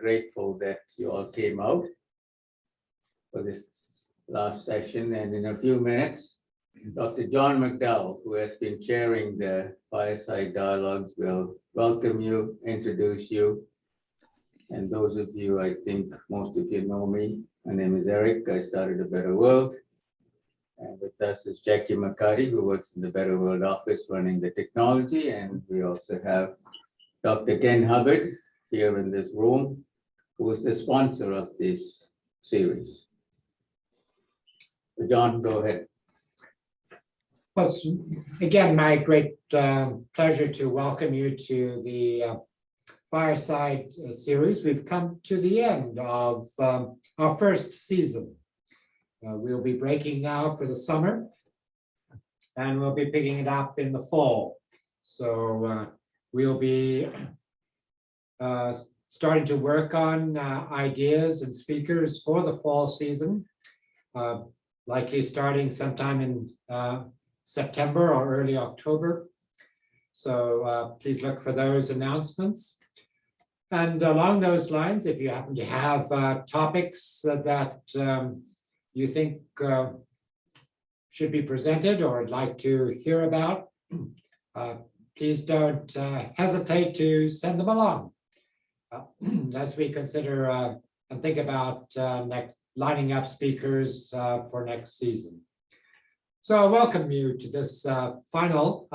Grateful that you all came out for this last session, and in a few minutes, Dr. John McDowell, who has been chairing the Fireside Dialogues, will welcome you, introduce you. And those of you, I think most of you know me. My name is Eric. I started A Better World. And with us is Jackie McCarty, who works in the Better World office running the technology. And we also have Dr. Ken Hubbard here in this room, who is the sponsor of this series. John, go ahead. Well, it's again my great pleasure to welcome you to the Fireside series. We've come to the end of our first season. We'll be breaking now for the summer, and we'll be picking it up in the fall. So we'll be starting to work on ideas and speakers for the fall season, likely starting sometime in September or early October. So please look for those announcements. And along those lines, if you happen to have topics that you think should be presented or would like to hear about, please don't hesitate to send them along as we consider and think about lining up speakers for next season. So I welcome you to this final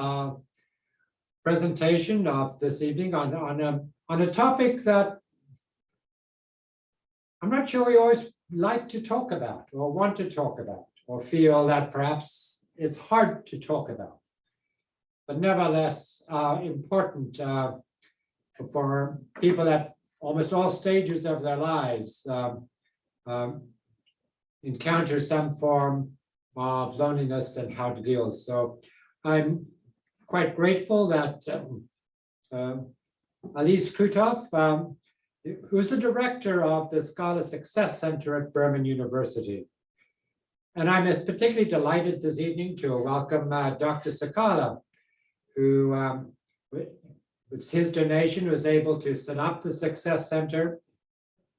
presentation of this evening on a topic that I'm not sure we always like to talk about or want to talk about or feel that perhaps it's hard to talk about, but nevertheless important for people at almost all stages of their lives encounter some form of loneliness and how to deal. So I'm quite grateful that Elise Kruithof, who's the director of the Scholar Success Center at Berman University. And I'm particularly delighted this evening to welcome Dr. Sakala, who with his donation was able to set up the Success Center,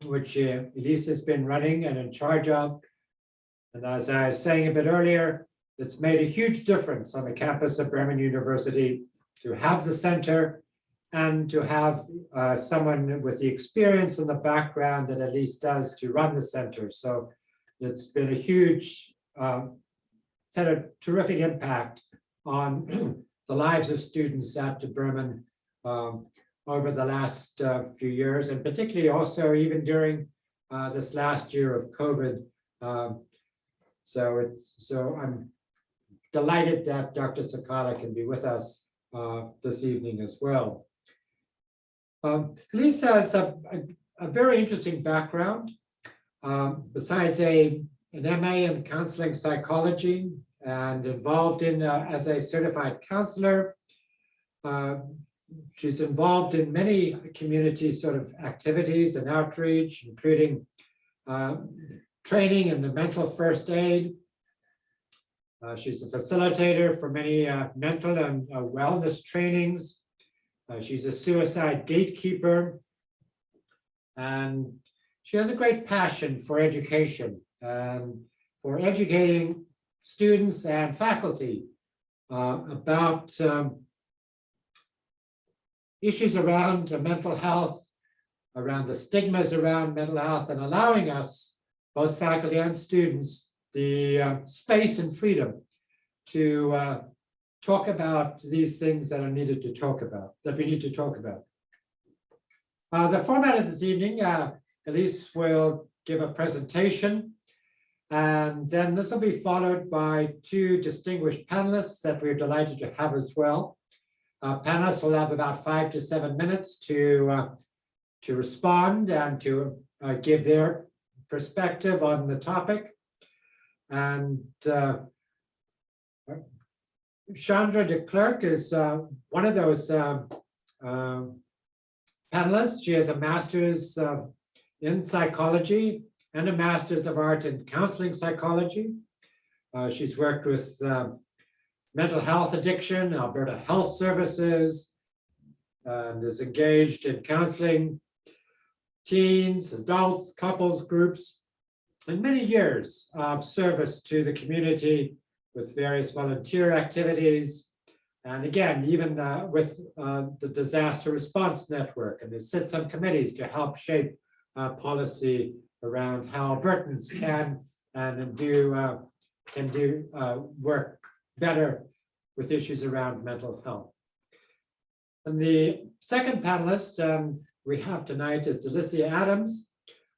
which Elise has been running and in charge of. And as I was saying a bit earlier, it's made a huge difference on the campus of Berman University to have the center and to have someone with the experience and the background that Elise does to run the center. So it's been a huge, it's had a terrific impact on the lives of students at Berman over the last few years, and particularly also even during this last year of COVID. So I'm delighted that Dr. Sakala can be with us this evening as well. Elise has a very interesting background. Besides an MA in counseling psychology and involved in as a certified counselor, she's involved in many community sort of activities and outreach, including training in the mental first aid. She's a facilitator for many mental and wellness trainings. She's a suicide gatekeeper, and she has a great passion for education and for educating students and faculty about issues around mental health, around the stigmas around mental health, and allowing us, both faculty and students, the space and freedom to talk about these things that are needed to talk about, that we need to talk about. The format of this evening, Elise will give a presentation, and then this will be followed by two distinguished panelists that we're delighted to have as well. Panelists will have about 5 to 7 minutes to respond and to give their perspective on the topic. And Shandra DeClerck is one of those panelists. She has a master's in psychology and a master's of art in counseling psychology. She's worked with mental health addiction, Alberta Health Services, and is engaged in counseling teens, adults, couples, groups, and many years of service to the community with various volunteer activities. And again, even with the Disaster Response Network, and it sits on committees to help shape policy around how Albertans can do work better with issues around mental health. And the second panelist we have tonight is Delicia Adams,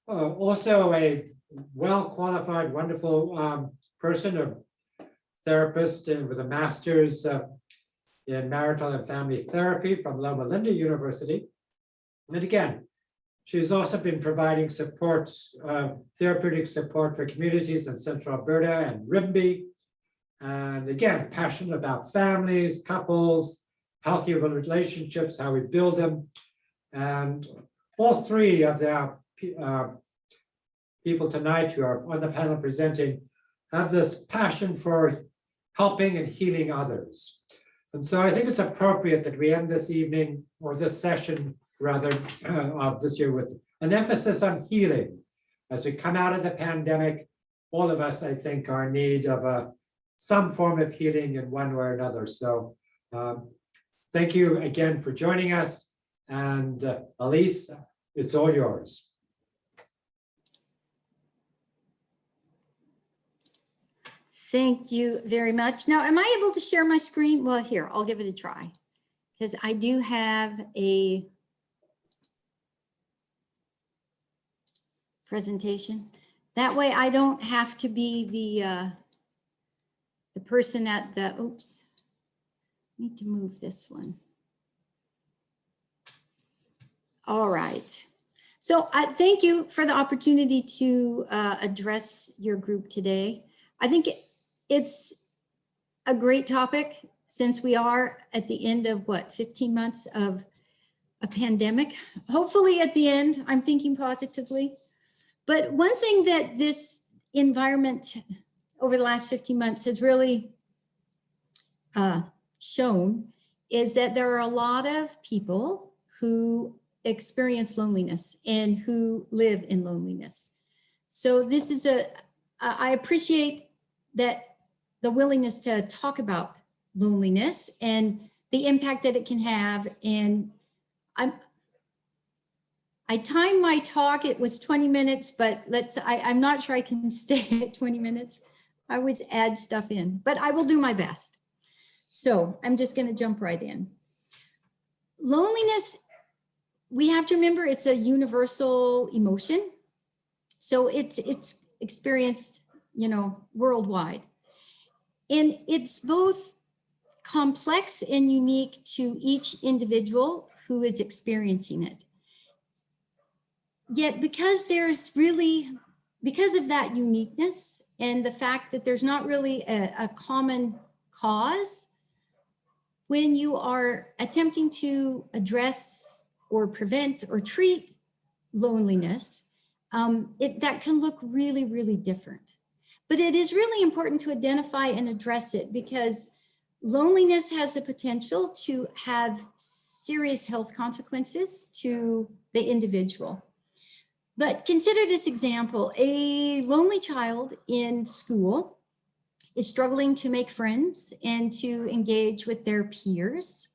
also a well-qualified, wonderful person, a therapist and with a master's in marital and family therapy from Loma Linda University. And again, she's also been providing supports, therapeutic support for communities in Central Alberta and Rimbey. And again, passionate about families, couples, healthy relationships, how we build them. And all three of the people tonight who are on the panel presenting have this passion for helping and healing others. And so I think it's appropriate that we end this evening, or this session rather, of this year with an emphasis on healing. As we come out of the pandemic, all of us, I think, are in need of some form of healing in one way or another. So thank you again for joining us. And Elise, it's all yours. Thank you very much. Now, am I able to share my screen? Well, here, I'll give it a try, because I do have a presentation. That way I don't have to be the person at the, oops, I need to move this one. All right. So thank you for the opportunity to address your group today. I think it's a great topic since we are at the end of what, 15 months of a pandemic. Hopefully at the end, I'm thinking positively. But one thing that this environment over the last 15 months has really shown is that there are a lot of people who experience loneliness and who live in loneliness. So this is I appreciate that the willingness to talk about loneliness and the impact that it can have. And I timed my talk, it was 20 minutes, but I'm not sure I can stay at 20 minutes. I always add stuff in, but I will do my best. So I'm just going to jump right in. Loneliness, we have to remember it's a universal emotion. So it's experienced, worldwide. And it's both complex and unique to each individual who is experiencing it. Yet because of that uniqueness and the fact that there's not really a common cause, when you are attempting to address or prevent or treat loneliness, that can look really, really different. But it is really important to identify and address it because loneliness has the potential to have serious health consequences to the individual. But consider this example. A lonely child in school is struggling to make friends and to engage with their peers.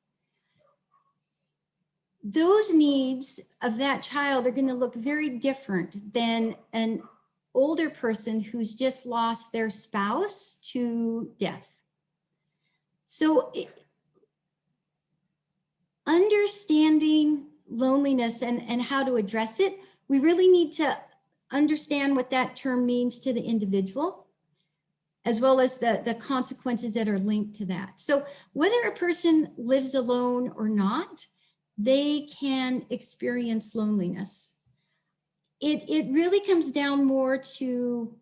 Those needs of that child are going to look very different than an older person who's just lost their spouse to death. So understanding loneliness and how to address it, we really need to understand what that term means to the individual, as well as the consequences that are linked to that. So whether a person lives alone or not, they can experience loneliness. It really comes down more to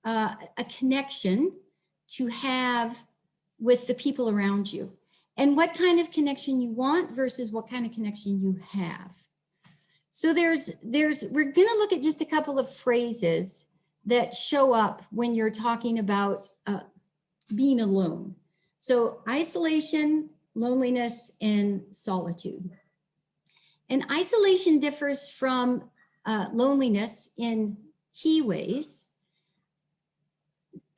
a connection to have with the people around you and what kind of connection you want versus what kind of connection you have. So we're going to look at just a couple of phrases that show up when you're talking about being alone. So isolation, loneliness, and solitude. And isolation differs from loneliness in key ways.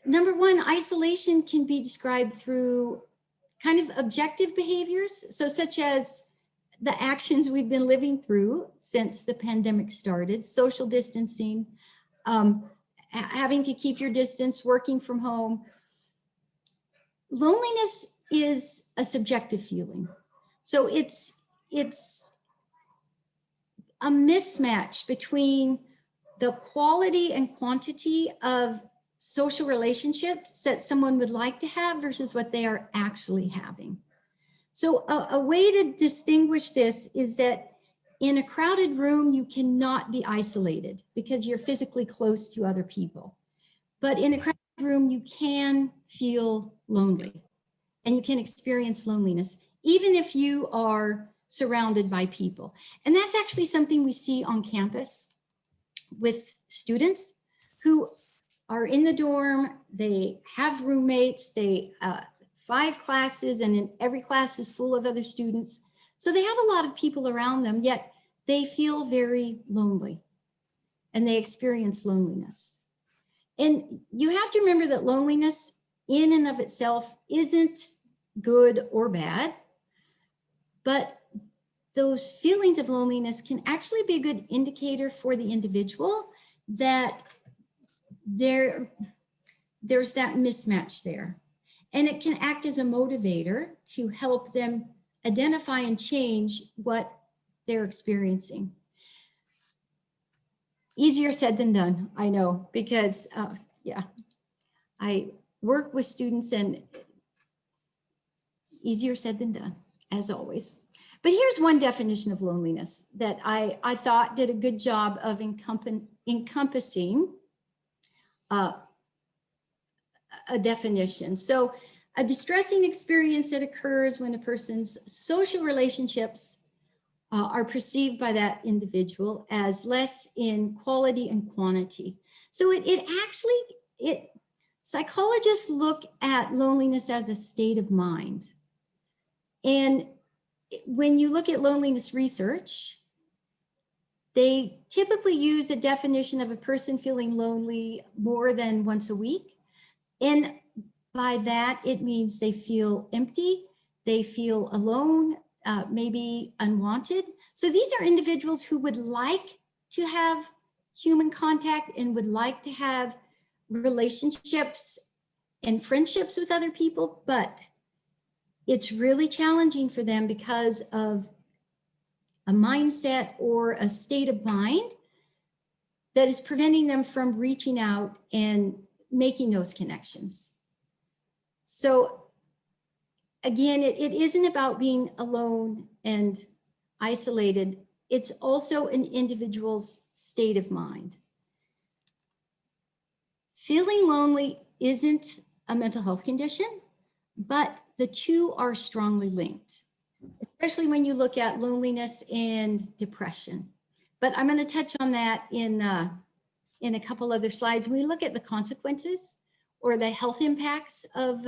Number one, isolation can be described through kind of objective behaviors, so such as the actions we've been living through since the pandemic started, social distancing, having to keep your distance, working from home. Loneliness is a subjective feeling. So it's a mismatch between the quality and quantity of social relationships that someone would like to have versus what they are actually having. So a way to distinguish this is that in a crowded room, you cannot be isolated because you're physically close to other people. But in a crowded room, you can feel lonely and you can experience loneliness, even if you are surrounded by people. And that's actually something we see on campus with students who are in the dorm, they have roommates, they 5 classes, and in every class is full of other students. So they have a lot of people around them, yet they feel very lonely and they experience loneliness. And you have to remember that loneliness in and of itself isn't good or bad, but those feelings of loneliness can actually be a good indicator for the individual that there's that mismatch there. And it can act as a motivator to help them identify and change what they're experiencing. Easier said than done, I know, because yeah, I work with students and easier said than done, as always. But here's one definition of loneliness that I thought did a good job of encompassing a definition. So a distressing experience that occurs when a person's social relationships are perceived by that individual as less in quality and quantity. So psychologists look at loneliness as a state of mind. And when you look at loneliness research, they typically use a definition of a person feeling lonely more than once a week. And by that, it means they feel empty, they feel alone, maybe unwanted. So these are individuals who would like to have human contact and would like to have relationships and friendships with other people, but it's really challenging for them because of a mindset or a state of mind that is preventing them from reaching out and making those connections. So again, it isn't about being alone and isolated. It's also an individual's state of mind. Feeling lonely isn't a mental health condition, but the two are strongly linked, especially when you look at loneliness and depression. But I'm going to touch on that in a couple other slides. When we look at the consequences or the health impacts of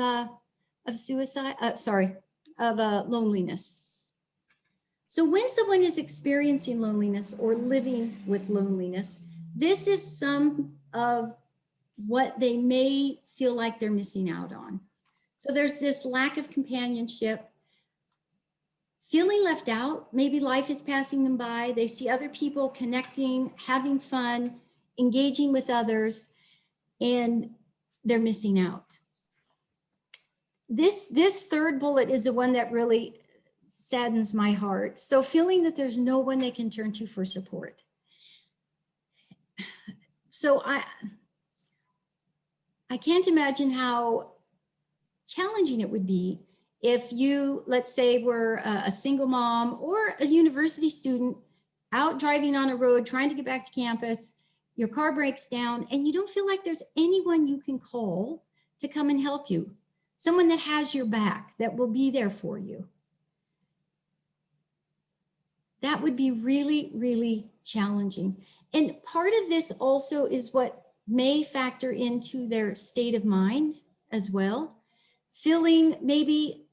loneliness. So when someone is experiencing loneliness or living with loneliness, this is some of what they may feel like they're missing out on. So there's this lack of companionship, feeling left out. Maybe life is passing them by. They see other people connecting, having fun, engaging with others, and they're missing out. This third bullet is the one that really saddens my heart. So feeling that there's no one they can turn to for support. So I can't imagine how challenging it would be if you, let's say, were a single mom or a university student out driving on a road, trying to get back to campus, your car breaks down and you don't feel like there's anyone you can call to come and help you. Someone that has your back, that will be there for you. That would be really, really challenging. And part of this also is what may factor into their state of mind as well. Feeling maybe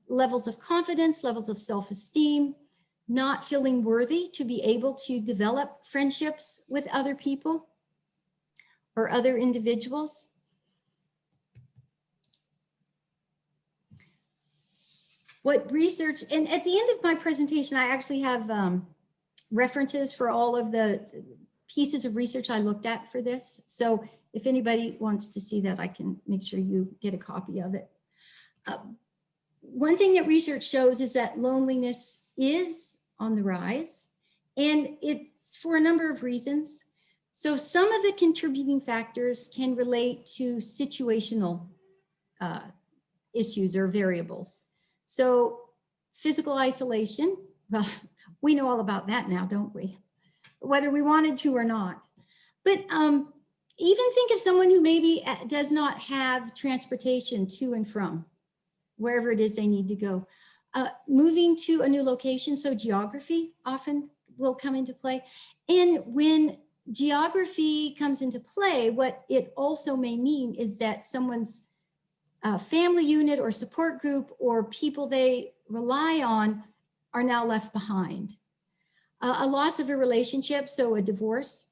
levels of confidence, levels of self-esteem not feeling worthy to be able to develop friendships with other people or other individuals. What research, and at the end of my presentation, I actually have references for all of the pieces of research I looked at for this. So if anybody wants to see that, I can make sure you get a copy of it. One thing that research shows is that loneliness is on the rise, and it's for a number of reasons. So some of the contributing factors can relate to situational issues or variables. So physical isolation, well, we know all about that now, don't we? Whether we wanted to or not. But even think of someone who maybe does not have transportation to and from wherever it is they need to go. Moving to a new location, so geography often will come into play. And when geography comes into play, what it also may mean is that someone's family unit or support group or people they rely on are now left behind. A loss of a relationship, so a divorce.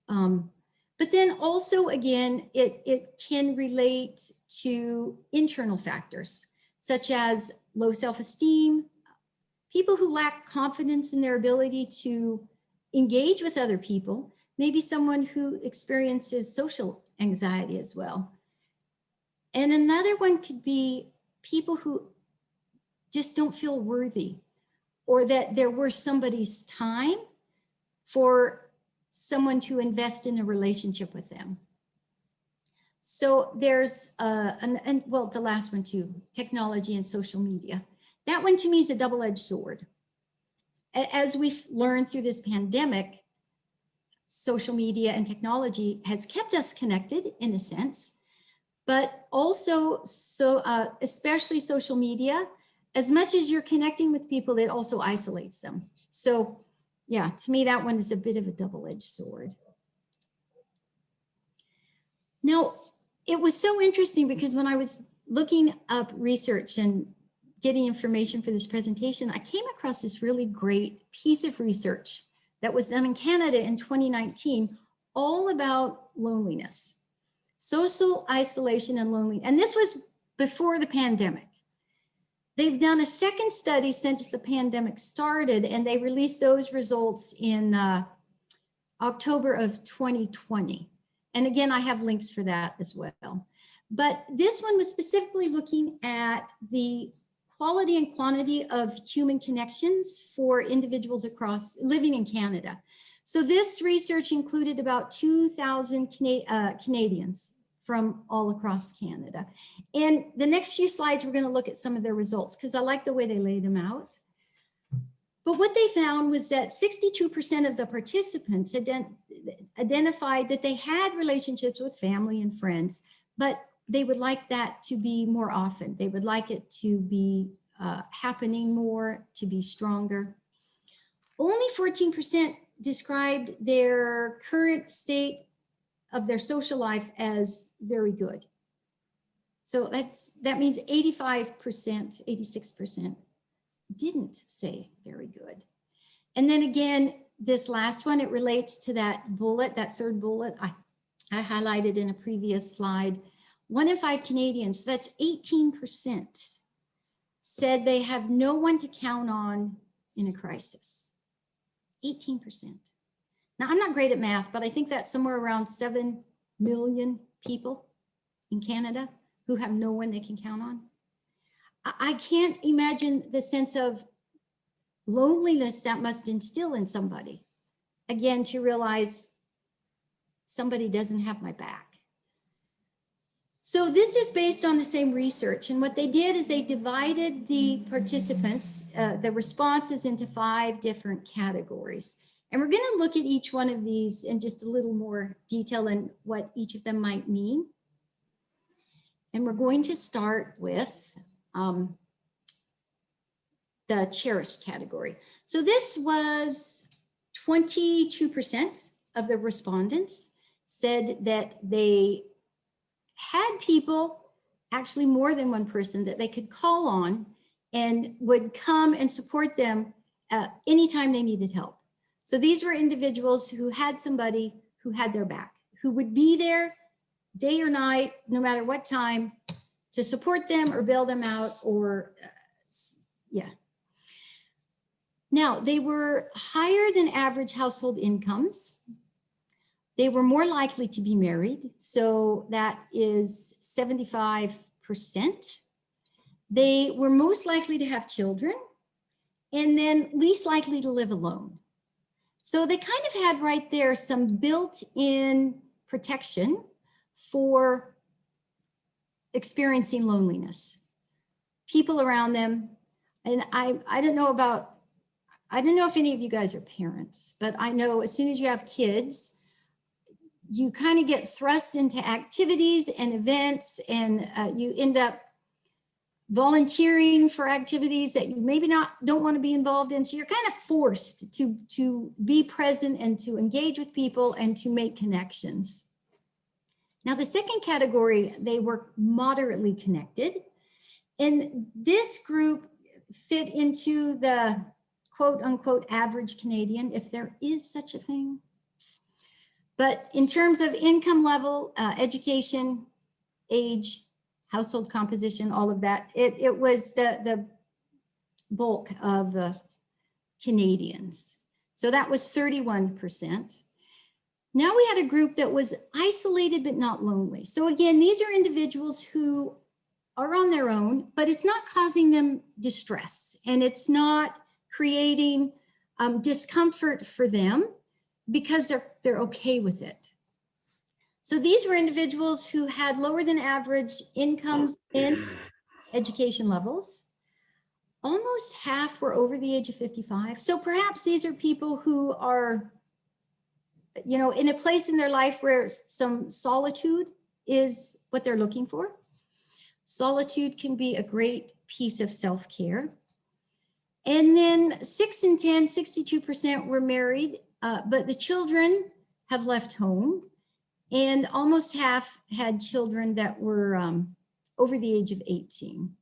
But then also, again, it can relate to internal factors, such as low self-esteem, people who lack confidence in their ability to engage with other people, maybe someone who experiences social anxiety as well. And another one could be people who just don't feel worthy, or that they're worth somebody's time for someone to invest in a relationship with them. So there's, well, the last one too, technology and social media. That one to me is a double-edged sword. As we've learned through this pandemic, social media and technology has kept us connected in a sense, but also, especially social media, as much as you're connecting with people, it also isolates them. So yeah, to me, that one is a bit of a double-edged sword. Now, it was so interesting because when I was looking up research and getting information for this presentation, I came across this really great piece of research that was done in Canada in 2019, all about loneliness, social isolation and loneliness. And this was before the pandemic. They've done a second study since the pandemic started, and they released those results in October of 2020. And again, I have links for that as well. But this one was specifically looking at the quality and quantity of human connections for individuals across living in Canada. So this research included about 2,000 Canadians from all across Canada. And the next few slides, we're going to look at some of their results because I like the way they lay them out. But what they found was that 62% of the participants identified that they had relationships with family and friends, but they would like that to be more often. They would like it to be happening more, to be stronger. Only 14% described their current state of their social life as very good. So that means 85%, 86% didn't say very good. And then again, this last one, it relates to that bullet, that third bullet I highlighted in a previous slide. 1 in 5 Canadians, so that's 18%, said they have no one to count on in a crisis. 18%. Now, I'm not great at math, but I think that's somewhere around 7 million people in Canada who have no one they can count on. I can't imagine the sense of loneliness that must instill in somebody. Again, to realize somebody doesn't have my back. So this is based on the same research. And what they did is they divided the participants, the responses into 5 different categories. And we're going to look at each one of these in just a little more detail and what each of them might mean. And we're going to start with the cherished category. So this was 22% of the respondents said that they had people, actually more than one person, that they could call on and would come and support them anytime they needed help. So these were individuals who had somebody who had their back, who would be there day or night, no matter what time, to support them or bail them out or, yeah. Now, they were higher than average household incomes. They were more likely to be married. So that is 75%. They were most likely to have children, and then least likely to live alone. So they kind of had right there some built-in protection for experiencing loneliness. People around them, and I don't know if any of you guys are parents, but I know as soon as you have kids, you kind of get thrust into activities and events, and you end up volunteering for activities that you maybe don't want to be involved in. So you're kind of forced to be present and to engage with people and to make connections. Now, the second category, they were moderately connected. And this group fit into the quote unquote average Canadian, if there is such a thing. But in terms of income level, education, age, household composition, all of that, it was the bulk of Canadians. So that was 31%. Now we had a group that was isolated but not lonely. So again, these are individuals who are on their own, but it's not causing them distress, and it's not creating discomfort for them because they're okay with it. So these were individuals who had lower than average incomes and education levels. Almost half were over the age of 55. So perhaps these are people who are, you know, in a place in their life where some solitude is what they're looking for. Solitude can be a great piece of self-care. And then 6 in 10, 62% were married, but the children have left home. And almost half had children that were over the age of 18.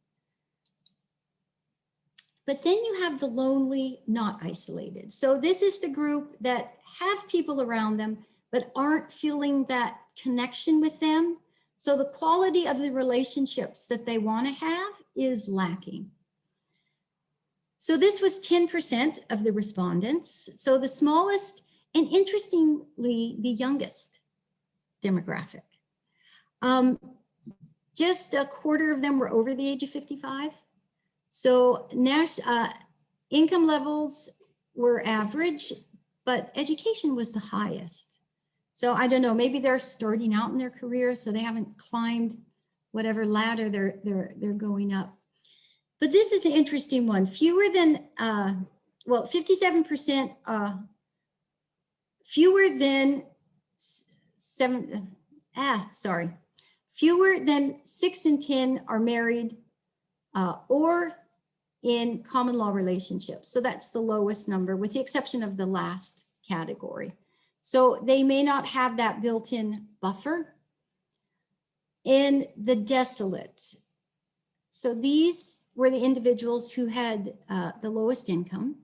But then you have the lonely, not isolated. So this is the group that have people around them, but aren't feeling that connection with them. So the quality of the relationships that they want to have is lacking. So this was 10% of the respondents. So the smallest, and interestingly, the youngest demographic. Just a quarter of them were over the age of 55. So income levels were average, but education was the highest. So I don't know, maybe they're starting out in their career, so they haven't climbed whatever ladder they're going up. But this is an interesting one. Fewer than, 57%, fewer than fewer than 6 in 10 are married or in common law relationships. So that's the lowest number, with the exception of the last category. So they may not have that built-in buffer. And the desolate. So these were the individuals who had the lowest income.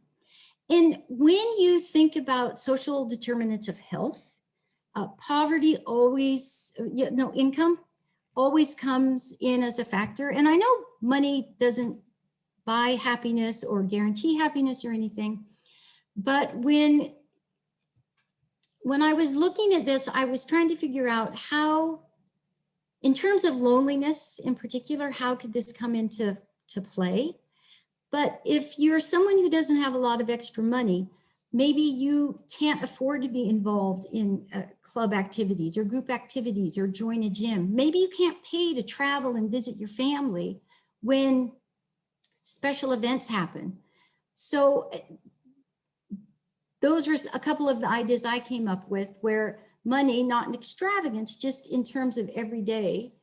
And when you think about social determinants of health, poverty always, income always comes in as a factor. And I know money doesn't buy happiness or guarantee happiness or anything, but when I was looking at this, I was trying to figure out how, in terms of loneliness in particular, how could this come into play? But if you're someone who doesn't have a lot of extra money, maybe you can't afford to be involved in club activities or group activities or join a gym. Maybe you can't pay to travel and visit your family when special events happen. So those were a couple of the ideas I came up with, where money, not in extravagance, just in terms of everyday,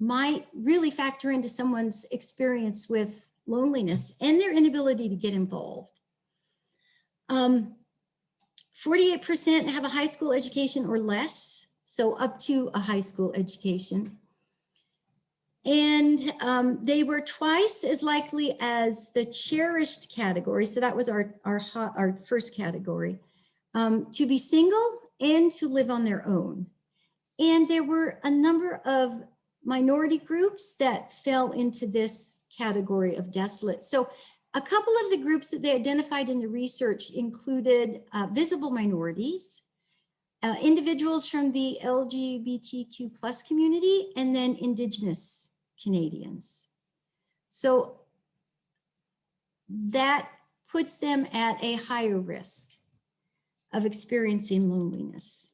might really factor into someone's experience with loneliness and their inability to get involved. 48% have a high school education or less, so up to a high school education. And they were twice as likely as the cherished category. So that was our first category, to be single and to live on their own. And there were a number of minority groups that fell into this category of desolate. So a couple of the groups that they identified in the research included visible minorities, individuals from the LGBTQ plus community, and then Indigenous Canadians. So that puts them at a higher risk of experiencing loneliness.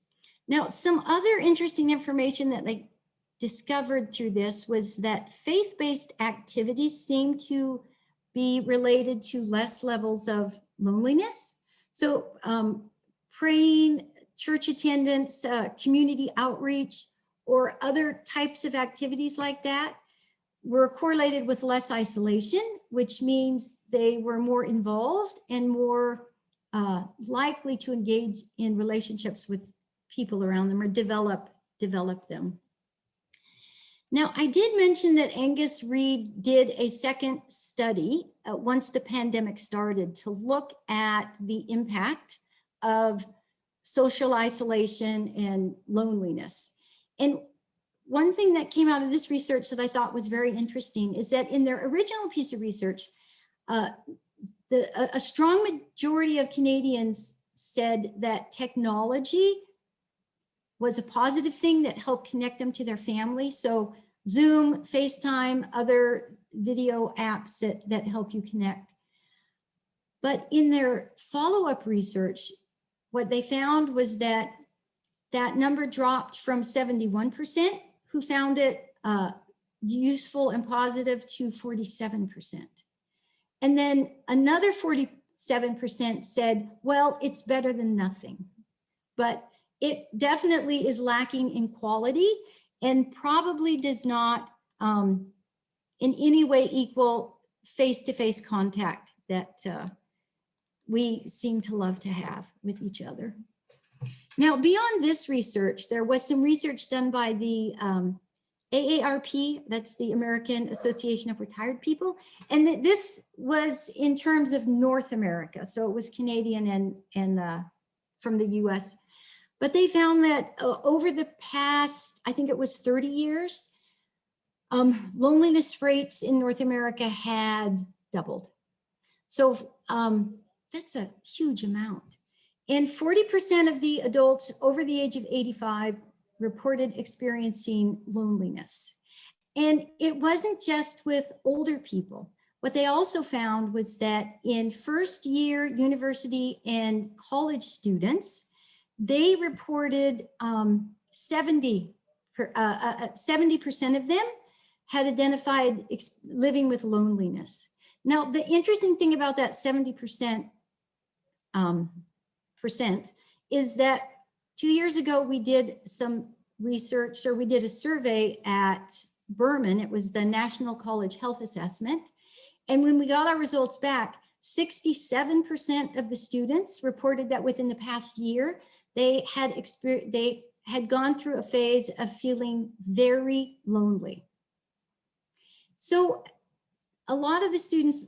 Now, some other interesting information that they discovered through this was that faith-based activities seem to be related to less levels of loneliness. So praying, church attendance, community outreach, or other types of activities like that were correlated with less isolation, which means they were more involved and more likely to engage in relationships with people around them or develop them. Now, I did mention that Angus Reid did a second study once the pandemic started to look at the impact of social isolation and loneliness. And one thing that came out of this research that I thought was very interesting is that in their original piece of research, a strong majority of Canadians said that technology was a positive thing that helped connect them to their family. So Zoom, FaceTime, other video apps that help you connect. But in their follow-up research, what they found was that that number dropped from 71% who found it useful and positive to 47%. And then another 47% said, well, it's better than nothing. But it definitely is lacking in quality and probably does not in any way equal face-to-face contact that we seem to love to have with each other. Now, beyond this research, there was some research done by the AARP, that's the American Association of Retired People, and this was in terms of North America, so it was Canadian and from the US. But they found that over the past, I think it was 30 years, loneliness rates in North America had doubled. So that's a huge amount. And 40% of the adults over the age of 85 reported experiencing loneliness. And it wasn't just with older people. What they also found was that in first year university and college students, they reported 70% of them had identified living with loneliness. Now, the interesting thing about that 70% is that 2 years ago, we did some research, or we did a survey at Berman. It was the National College Health Assessment. And when we got our results back, 67% of the students reported that within the past year, they had gone through a phase of feeling very lonely. So a lot of the students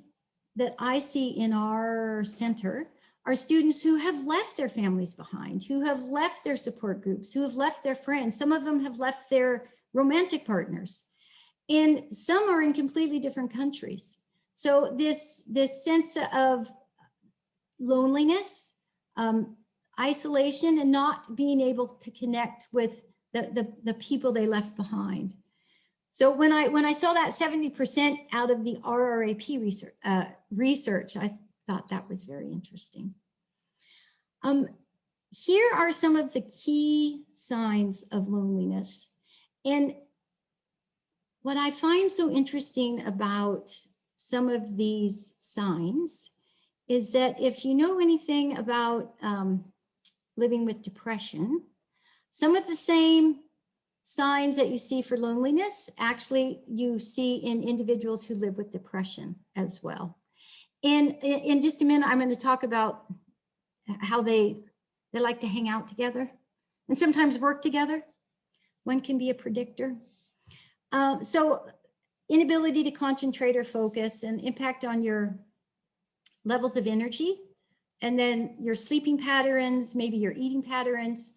that I see in our center are students who have left their families behind, who have left their support groups, who have left their friends. Some of them have left their romantic partners, and some are in completely different countries. So this sense of loneliness, isolation, and not being able to connect with the people they left behind. So when I saw that 70% out of the RRAP research, I thought that was very interesting. Here are some of the key signs of loneliness. And what I find so interesting about some of these signs is that if you know anything about living with depression, some of the same signs that you see for loneliness, actually you see in individuals who live with depression as well. And in just a minute, I'm going to talk about how they like to hang out together and sometimes work together. One can be a predictor. So inability to concentrate or focus, and impact on your levels of energy, and then your sleeping patterns, maybe your eating patterns.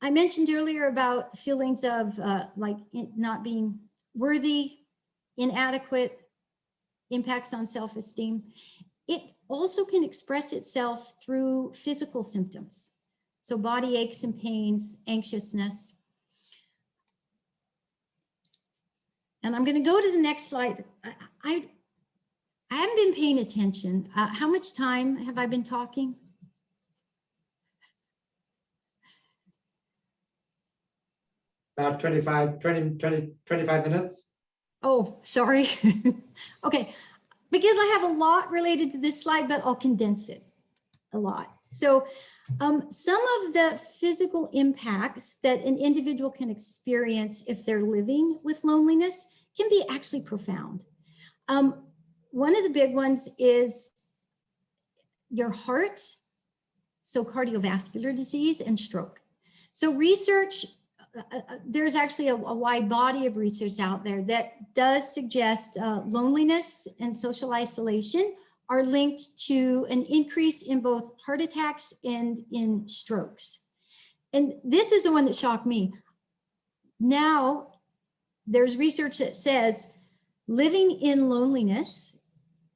I mentioned earlier about feelings of not being worthy, inadequate, impacts on self-esteem. It also can express itself through physical symptoms. So body aches and pains, anxiousness. And I'm going to go to the next slide. I haven't been paying attention. How much time have I been talking? About 25 minutes. Oh, sorry. Okay, because I have a lot related to this slide, but I'll condense it a lot. So some of the physical impacts that an individual can experience if they're living with loneliness can be actually profound. One of the big ones is your heart, so cardiovascular disease and stroke. So research, there's actually a wide body of research out there that does suggest loneliness and social isolation are linked to an increase in both heart attacks and in strokes. And this is the one that shocked me. Now, there's research that says living in loneliness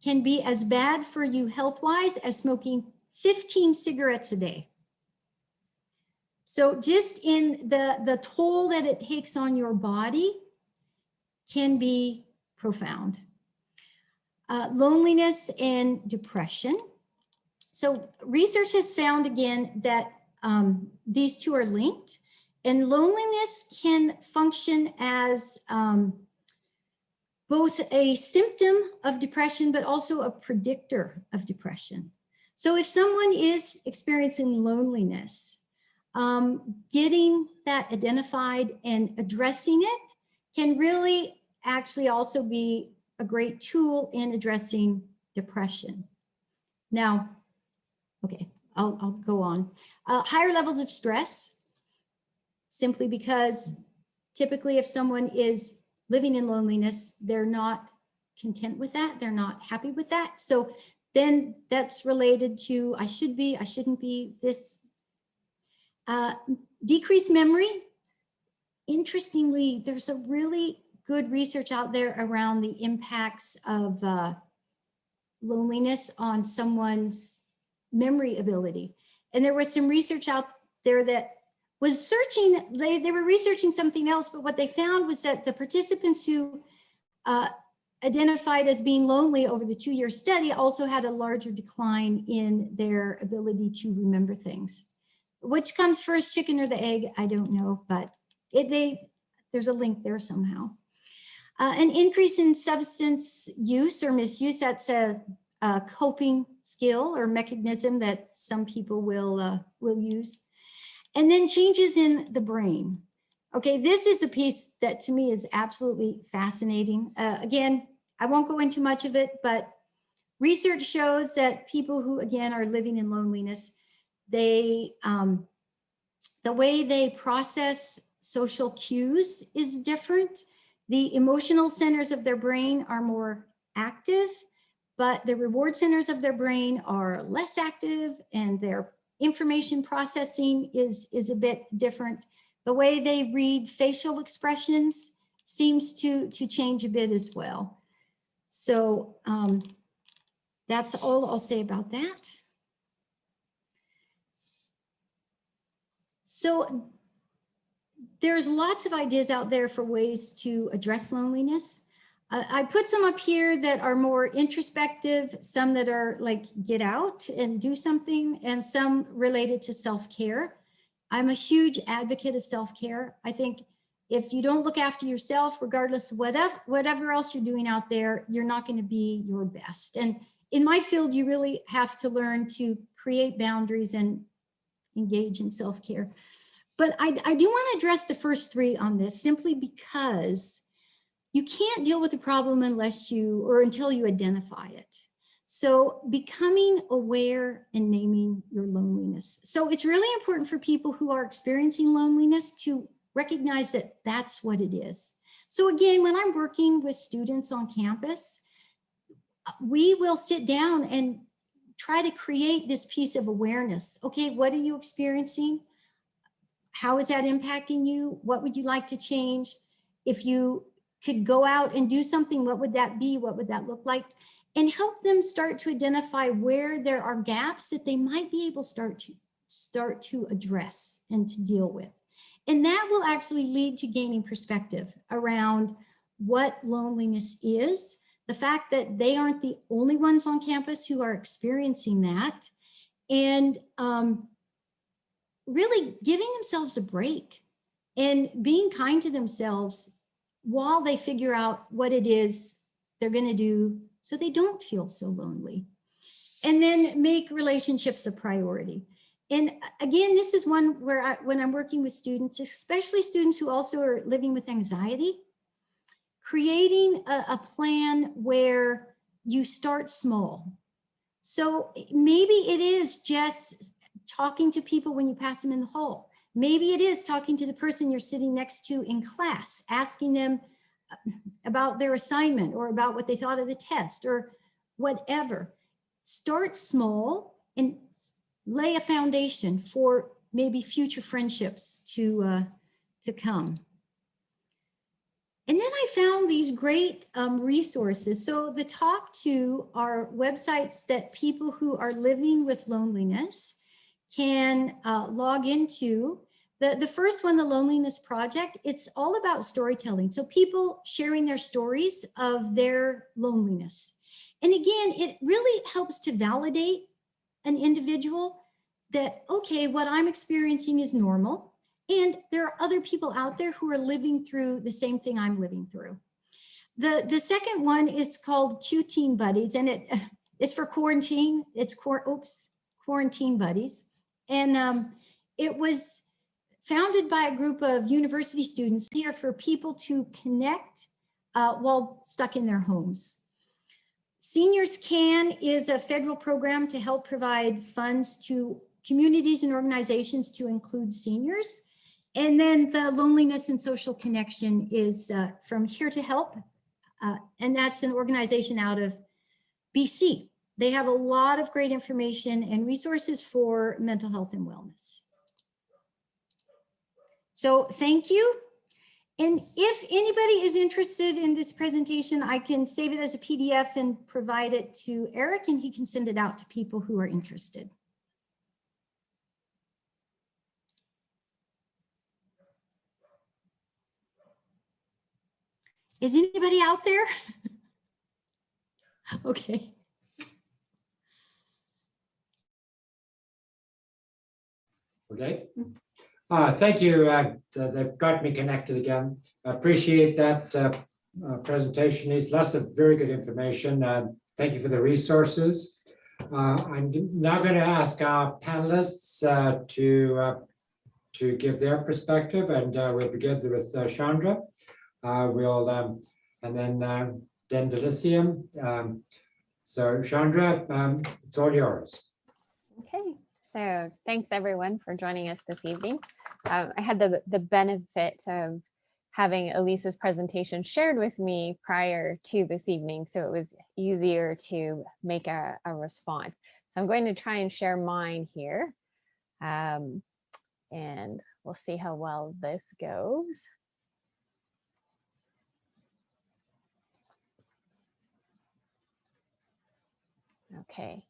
can be as bad for you health-wise as smoking 15 cigarettes a day. So just in the toll that it takes on your body can be profound. Loneliness and depression. So research has found again that these two are linked, and loneliness can function as both a symptom of depression, but also a predictor of depression. So if someone is experiencing loneliness, getting that identified and addressing it can really actually also be a great tool in addressing depression. Now, okay, I'll go on. Higher levels of stress, simply because typically if someone is living in loneliness, they're not content with that, they're not happy with that. So then that's related to I should be, I shouldn't be, this. Decreased memory. Interestingly, there's a really good research out there around the impacts of loneliness on someone's memory ability. And there was some research out there that was searching, they were researching something else, but what they found was that the participants who identified as being lonely over the 2-year study also had a larger decline in their ability to remember things. Which comes first, chicken or the egg? I don't know, but there's a link there somehow. An increase in substance use or misuse, that's a coping skill or mechanism that some people will use. And then changes in the brain. Okay, this is a piece that to me is absolutely fascinating. Again, I won't go into much of it, but research shows that people who, again, are living in loneliness, they, the way they process social cues is different. The emotional centers of their brain are more active, but the reward centers of their brain are less active, and their information processing is a bit different. The way they read facial expressions seems to change a bit as well. So that's all I'll say about that. So there's lots of ideas out there for ways to address loneliness. I put some up here that are more introspective, some that are like get out and do something, and some related to self-care. I'm a huge advocate of self-care. I think if you don't look after yourself, regardless of whatever else you're doing out there, you're not going to be your best. And in my field, you really have to learn to create boundaries and engage in self-care. But I do want to address the first three on this simply because you can't deal with a problem until you identify it. So becoming aware and naming your loneliness. So it's really important for people who are experiencing loneliness to recognize that that's what it is. So again, when I'm working with students on campus, we will sit down and try to create this piece of awareness. Okay, what are you experiencing? How is that impacting you? What would you like to change? If you could go out and do something, what would that be? What would that look like? And help them start to identify where there are gaps that they might be able to start to address and to deal with. And that will actually lead to gaining perspective around what loneliness is, the fact that they aren't the only ones on campus who are experiencing that, and really giving themselves a break and being kind to themselves while they figure out what it is they're going to do so they don't feel so lonely. And then make relationships a priority. And again, this is one where when I'm working with students, especially students who also are living with anxiety, creating a plan where you start small. So maybe it is just talking to people when you pass them in the hall. Maybe it is talking to the person you're sitting next to in class, asking them about their assignment or about what they thought of the test or whatever. Start small and lay a foundation for maybe future friendships to come. And then I found these great resources. So the top two are websites that people who are living with loneliness can log into. The first one, the Loneliness Project, it's all about storytelling. So people sharing their stories of their loneliness. And again, it really helps to validate an individual that, okay, what I'm experiencing is normal. And there are other people out there who are living through the same thing I'm living through. The second one is called Q-Teen Buddies, and it's for quarantine. It's Quarantine Buddies. And it was founded by a group of university students here for people to connect while stuck in their homes. Seniors Can is a federal program to help provide funds to communities and organizations to include seniors. And then the Loneliness and Social Connection is from Here to Help. And that's an organization out of BC. They have a lot of great information and resources for mental health and wellness. So thank you. And if anybody is interested in this presentation, I can save it as a PDF and provide it to Eric, and he can send it out to people who are interested. Is anybody out there? Okay. Okay. Thank you. They've got me connected again. I appreciate that presentation. There's lots of very good information. Thank you for the resources. I'm now going to ask our panelists to give their perspective, and we'll begin with Shandra. And then Delicia. So Shandra, it's all yours. Okay, so thanks everyone for joining us this evening. I had the benefit of having Elise's presentation shared with me prior to this evening, so it was easier to make a response. So I'm going to try and share mine here, and we'll see how well this goes. Okay.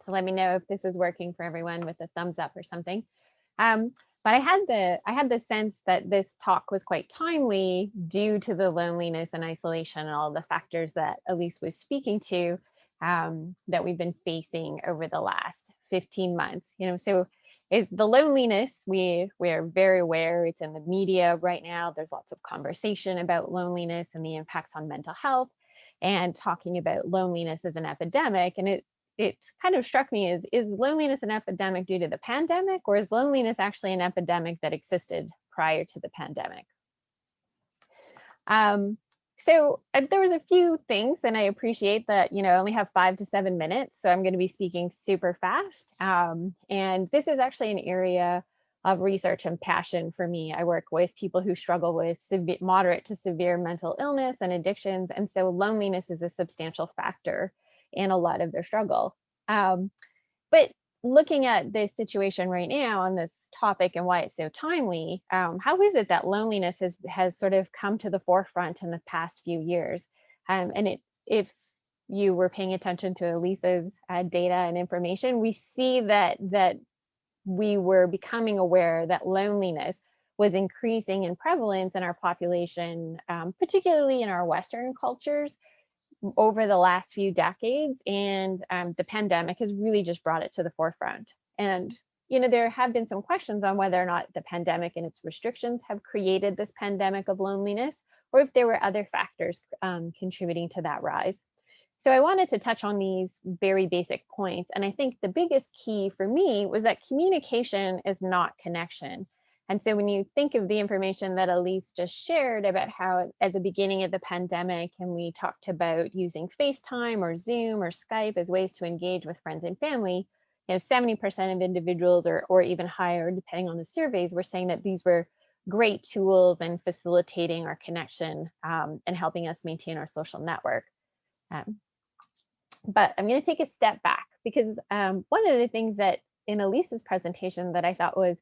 So let me know if this is working for everyone with a thumbs up or something. But I had the sense that this talk was quite timely due to the loneliness and isolation and all the factors that Elise was speaking to that we've been facing over the last 15 months. So the loneliness, we're very aware, it's in the media right now. There's lots of conversation about loneliness and the impacts on mental health, and talking about loneliness as an epidemic. And it kind of struck me as, is loneliness an epidemic due to the pandemic, or is loneliness actually an epidemic that existed prior to the pandemic? So there was a few things, and I appreciate that, I only have 5 to 7 minutes, so I'm going to be speaking super fast. And this is actually an area of research and passion for me. I work with people who struggle with moderate to severe mental illness and addictions. And so loneliness is a substantial factor in a lot of their struggle. But looking at this situation right now on this topic and why it's so timely, how is it that loneliness has sort of come to the forefront in the past few years? If you were paying attention to Elise's data and information, we see that we were becoming aware that loneliness was increasing in prevalence in our population, particularly in our Western cultures, over the last few decades. And the pandemic has really just brought it to the forefront. And there have been some questions on whether or not the pandemic and its restrictions have created this pandemic of loneliness, or if there were other factors contributing to that rise. So I wanted to touch on these very basic points. And I think the biggest key for me was that communication is not connection. And so when you think of the information that Elise just shared about how at the beginning of the pandemic, and we talked about using FaceTime or Zoom or Skype as ways to engage with friends and family, 70% of individuals or even higher, depending on the surveys, were saying that these were great tools in facilitating our connection and helping us maintain our social network. But I'm going to take a step back, because one of the things that in Elise's presentation that I thought was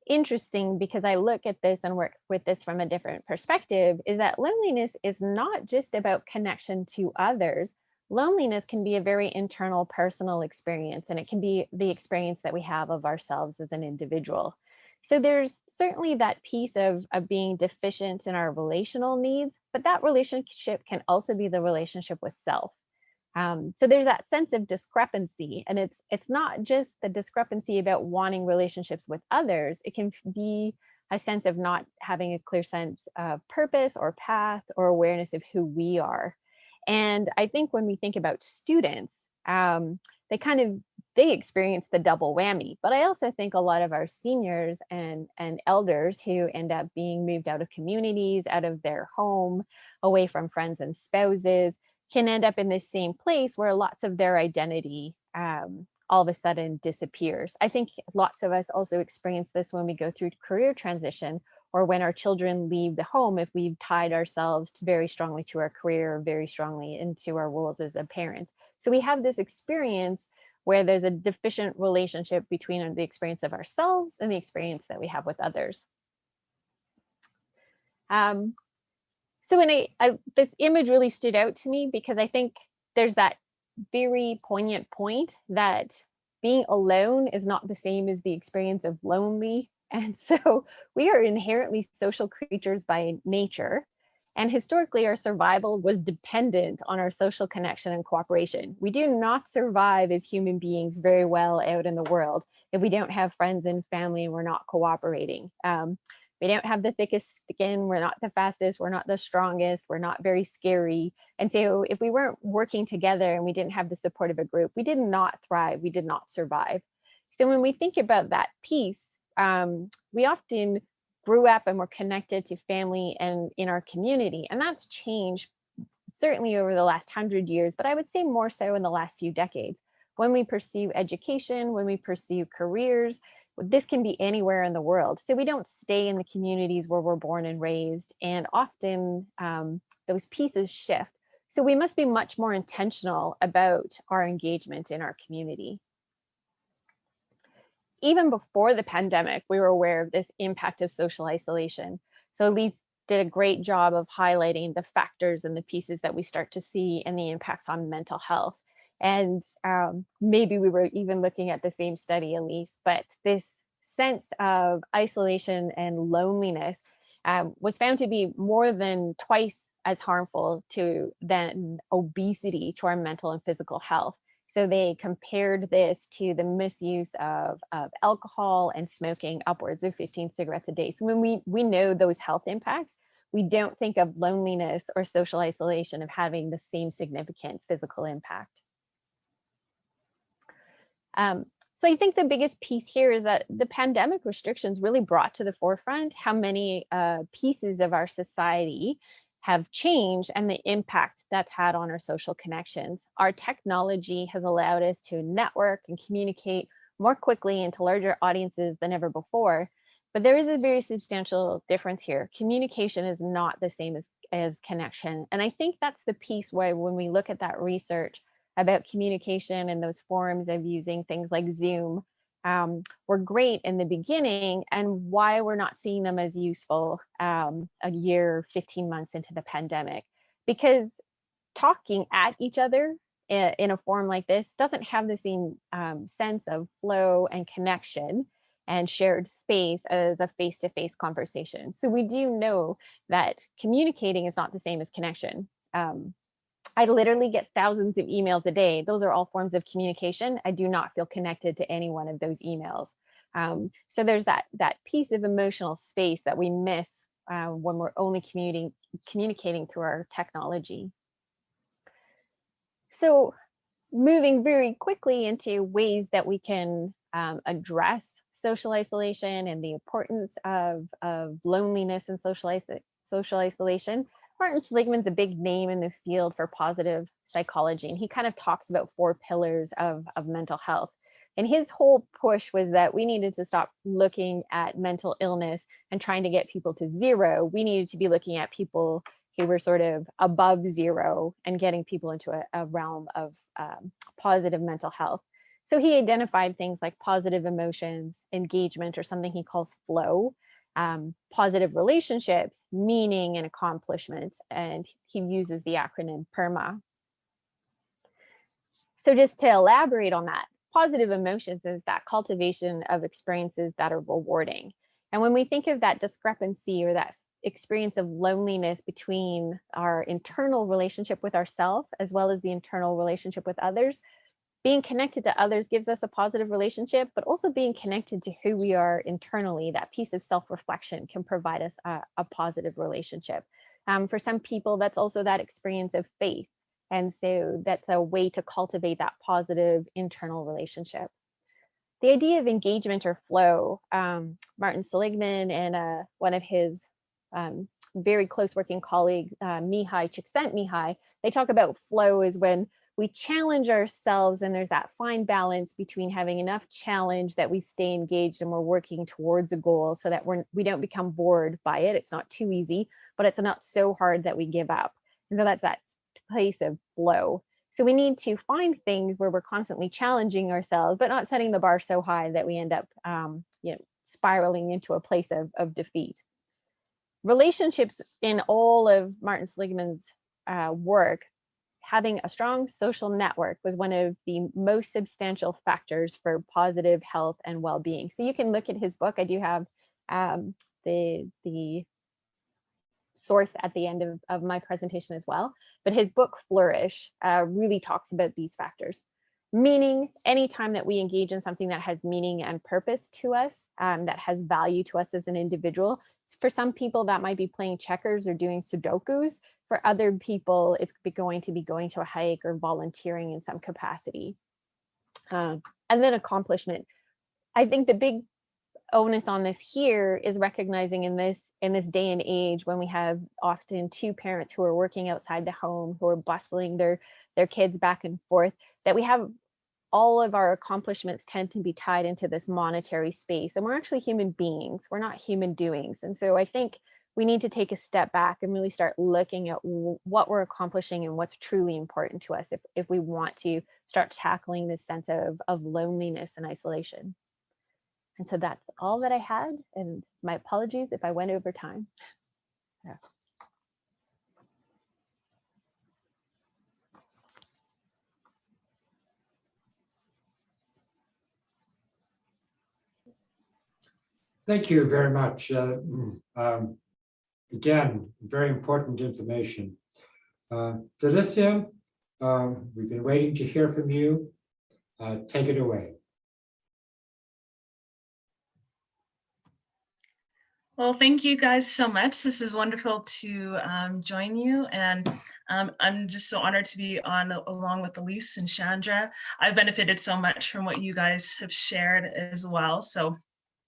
interesting, because I look at this and work with this from a different perspective, is that loneliness is not just about connection to others. Loneliness can be a very internal, personal experience, and it can be the experience that we have of ourselves as an individual. So there's certainly that piece of being deficient in our relational needs, but that relationship can also be the relationship with self. So there's that sense of discrepancy, and it's not just the discrepancy about wanting relationships with others. It can be a sense of not having a clear sense of purpose or path or awareness of who we are. And I think when we think about students, they experience the double whammy. But I also think a lot of our seniors and elders who end up being moved out of communities, out of their home, away from friends and spouses, can end up in this same place where lots of their identity all of a sudden disappears. I think lots of us also experience this when we go through career transition, or when our children leave the home, if we've tied ourselves very strongly to our career, or very strongly into our roles as a parent. So we have this experience where there's a deficient relationship between the experience of ourselves and the experience that we have with others. So when this image really stood out to me, because I think there's that very poignant point that being alone is not the same as the experience of lonely. And so we are inherently social creatures by nature. And historically, our survival was dependent on our social connection and cooperation. We do not survive as human beings very well out in the world if we don't have friends and family and we're not cooperating. We don't have the thickest skin, we're not the fastest, we're not the strongest, we're not very scary. And so if we weren't working together and we didn't have the support of a group, we did not thrive, we did not survive. So when we think about that piece, we often grew up and were connected to family and in our community. And that's changed certainly over the last 100 years, but I would say more so in the last few decades. When we pursue education, when we pursue careers, this can be anywhere in the world. So we don't stay in the communities where we're born and raised, and often those pieces shift. So we must be much more intentional about our engagement in our community. Even before the pandemic, we were aware of this impact of social isolation. So Elise did a great job of highlighting the factors and the pieces that we start to see and the impacts on mental health. And maybe we were even looking at the same study, Elise, but this sense of isolation and loneliness was found to be more than twice as harmful than obesity to our mental and physical health. So they compared this to the misuse of alcohol and smoking, upwards of 15 cigarettes a day. So when we know those health impacts, we don't think of loneliness or social isolation of having the same significant physical impact. So I think the biggest piece here is that the pandemic restrictions really brought to the forefront how many pieces of our society have changed and the impact that's had on our social connections. Our technology has allowed us to network and communicate more quickly into larger audiences than ever before. But there is a very substantial difference here. Communication is not the same as connection. And I think that's the piece why when we look at that research about communication and those forms of using things like Zoom were great in the beginning, and why we're not seeing them as useful a year, 15 months into the pandemic. Because talking at each other in a form like this doesn't have the same sense of flow and connection and shared space as a face-to-face conversation. So we do know that communicating is not the same as connection. I literally get thousands of emails a day. Those are all forms of communication. I do not feel connected to any one of those emails. So there's that piece of emotional space that we miss when we're only communicating through our technology. So moving very quickly into ways that we can address social isolation and the importance of loneliness and social isolation. Martin Seligman's a big name in the field for positive psychology, and he kind of talks about 4 pillars of mental health. And his whole push was that we needed to stop looking at mental illness and trying to get people to 0. We needed to be looking at people who were sort of above 0 and getting people into a realm of positive mental health. So he identified things like positive emotions, engagement, or something he calls flow, positive relationships, meaning and accomplishment, and he uses the acronym PERMA. So just to elaborate on that, positive emotions is that cultivation of experiences that are rewarding. And when we think of that discrepancy or that experience of loneliness between our internal relationship with ourselves as well as the internal relationship with others, being connected to others gives us a positive relationship, but also being connected to who we are internally, that piece of self-reflection can provide us a positive relationship. For some people, that's also that experience of faith. And so that's a way to cultivate that positive internal relationship. The idea of engagement or flow, Martin Seligman and one of his very close working colleagues, Mihai Csikszentmihalyi, they talk about flow is when we challenge ourselves and there's that fine balance between having enough challenge that we stay engaged and we're working towards a goal so that we don't become bored by it. It's not too easy, but it's not so hard that we give up. And so that's that place of flow. So we need to find things where we're constantly challenging ourselves, but not setting the bar so high that we end up spiraling into a place of defeat. Relationships in all of Martin Seligman's work, having a strong social network was one of the most substantial factors for positive health and well-being. So you can look at his book. I do have the source at the end of my presentation as well, but his book Flourish really talks about these factors. Meaning, anytime that we engage in something that has meaning and purpose to us, that has value to us as an individual. For some people, that might be playing checkers or doing Sudokus. For other people, it's going to be going to a hike or volunteering in some capacity. And then accomplishment. I think the big onus on this here is recognizing in this day and age when we have often 2 parents who are working outside the home, who are bustling their kids back and forth, that we have all of our accomplishments tend to be tied into this monetary space. And we're actually human beings. We're not human doings. And so I think we need to take a step back and really start looking at what we're accomplishing and what's truly important to us if we want to start tackling this sense of loneliness and isolation. And so that's all that I had. And my apologies if I went over time. Yeah. Thank you very much. Again, very important information. Delicia, we've been waiting to hear from you. Take it away. Well, thank you guys so much. This is wonderful to join you. And I'm just so honored to be on along with Elise and Shandra. I've benefited so much from what you guys have shared as well. So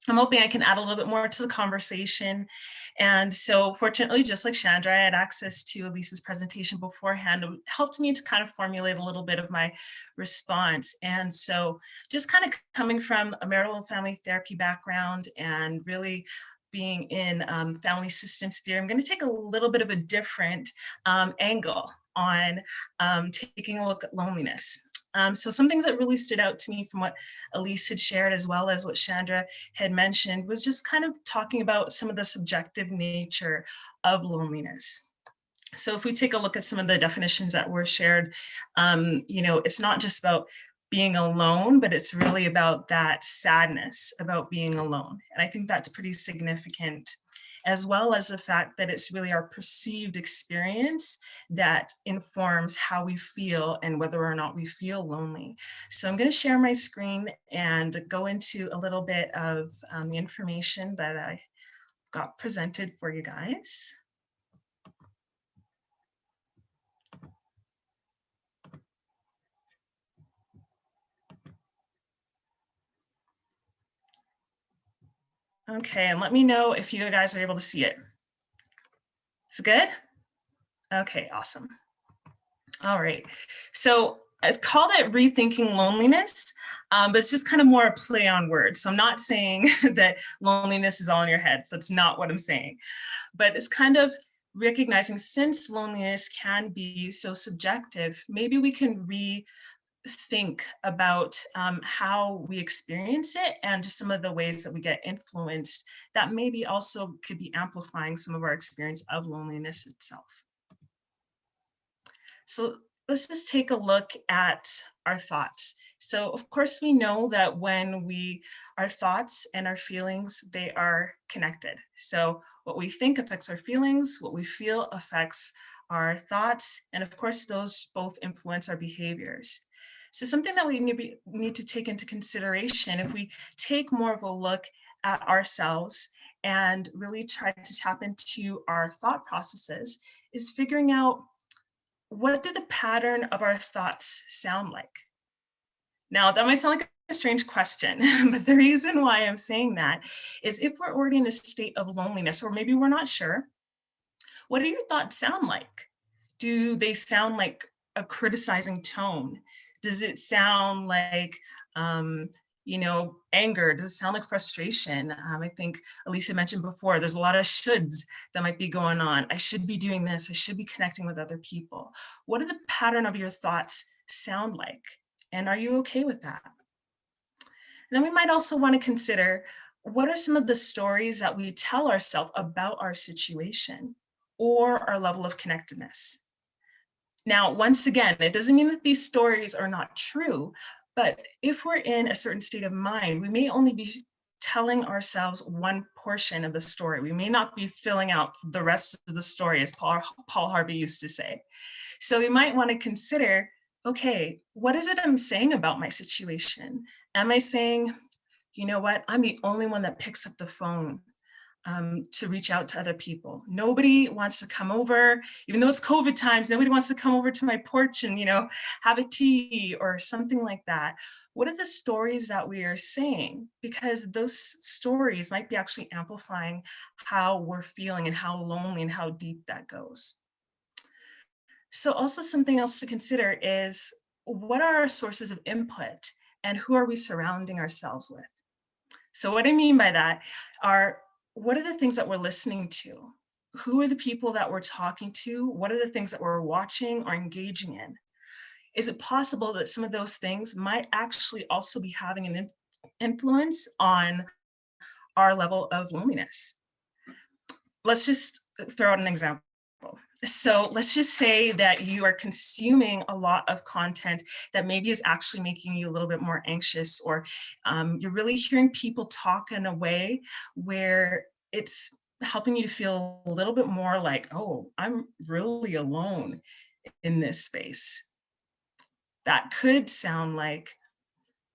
I'm hoping I can add a little bit more to the conversation. And so fortunately, just like Shandra, I had access to Elise's presentation beforehand. It helped me to kind of formulate a little bit of my response. And so just kind of coming from a marital and family therapy background and really being in family systems theory, I'm going to take a little bit of a different angle on taking a look at loneliness. So some things that really stood out to me from what Elise had shared, as well as what Shandra had mentioned, was just kind of talking about some of the subjective nature of loneliness. So if we take a look at some of the definitions that were shared, it's not just about being alone, but it's really about that sadness about being alone. And I think that's pretty significant, as well as the fact that it's really our perceived experience that informs how we feel and whether or not we feel lonely. So I'm going to share my screen and go into a little bit of the information that I got presented for you guys. Okay, and let me know if you guys are able to see it. Is it good? Okay, awesome. All right, so I called it Rethinking Loneliness, but it's just kind of more a play on words. So I'm not saying that loneliness is all in your head. So that's not what I'm saying, but it's kind of recognizing, since loneliness can be so subjective, maybe we can rethink about how we experience it and just some of the ways that we get influenced that maybe also could be amplifying some of our experience of loneliness itself. So let's just take a look at our thoughts. So of course we know that when our thoughts and our feelings, they are connected. So what we think affects our feelings, what we feel affects our thoughts, and of course those both influence our behaviors. So something that we need to take into consideration, if we take more of a look at ourselves and really try to tap into our thought processes, is figuring out, what do the pattern of our thoughts sound like? Now, that might sound like a strange question, but the reason why I'm saying that is if we're already in a state of loneliness, or maybe we're not sure, what do your thoughts sound like? Do they sound like a criticizing tone? Does it sound like, anger? Does it sound like frustration? I think Elise mentioned before, there's a lot of shoulds that might be going on. I should be doing this. I should be connecting with other people. What do the pattern of your thoughts sound like? And are you okay with that? And then we might also want to consider, what are some of the stories that we tell ourselves about our situation or our level of connectedness? Now, once again, it doesn't mean that these stories are not true, but if we're in a certain state of mind, we may only be telling ourselves one portion of the story. We may not be filling out the rest of the story, as Paul Harvey used to say. So we might want to consider, okay, what is it I'm saying about my situation? Am I saying, you know what, I'm the only one that picks up the phone to reach out to other people. Nobody wants to come over, even though it's COVID times, nobody wants to come over to my porch and, have a tea or something like that. What are the stories that we are saying? Because those stories might be actually amplifying how we're feeling and how lonely and how deep that goes. So also something else to consider is, what are our sources of input and who are we surrounding ourselves with? So what I mean by that are, what are the things that we're listening to? Who are the people that we're talking to? What are the things that we're watching or engaging in? Is it possible that some of those things might actually also be having an influence on our level of loneliness? Let's just throw out an example. So let's just say that you are consuming a lot of content that maybe is actually making you a little bit more anxious, or you're really hearing people talk in a way where it's helping you to feel a little bit more like, oh, I'm really alone in this space. That could sound like,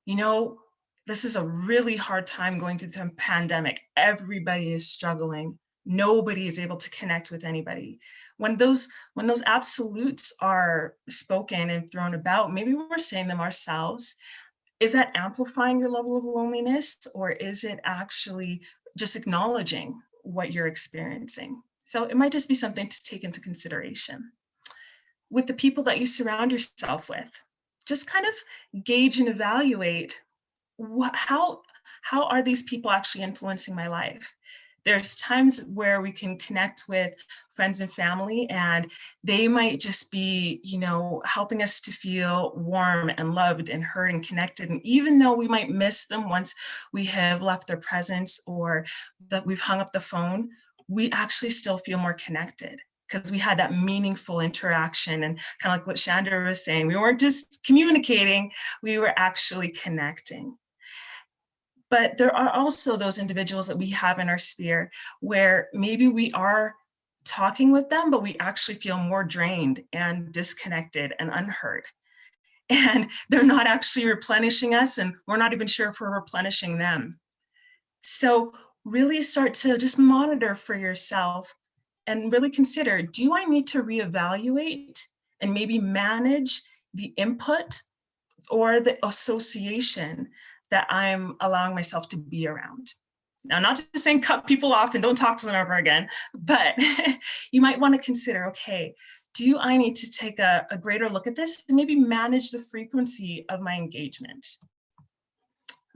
this is a really hard time going through the pandemic. Everybody is struggling. Nobody is able to connect with anybody. When those absolutes are spoken and thrown about, maybe we're saying them ourselves. is that amplifying your level of loneliness, or is it actually just acknowledging what you're experiencing? So it might just be something to take into consideration. With the people that you surround yourself with, just kind of gauge and evaluate how are these people actually influencing my life? There's times where we can connect with friends and family, and they might just be, helping us to feel warm and loved and heard and connected. And even though we might miss them once we have left their presence or that we've hung up the phone, we actually still feel more connected because we had that meaningful interaction. And kind of like what Shandra was saying, we weren't just communicating, we were actually connecting. But there are also those individuals that we have in our sphere where maybe we are talking with them, but we actually feel more drained and disconnected and unheard. And they're not actually replenishing us, and we're not even sure if we're replenishing them. So really start to just monitor for yourself and really consider, do I need to reevaluate and maybe manage the input or the association that I'm allowing myself to be around? Now, not just saying cut people off and don't talk to them ever again, but you might want to consider, okay, do I need to take a greater look at this and maybe manage the frequency of my engagement?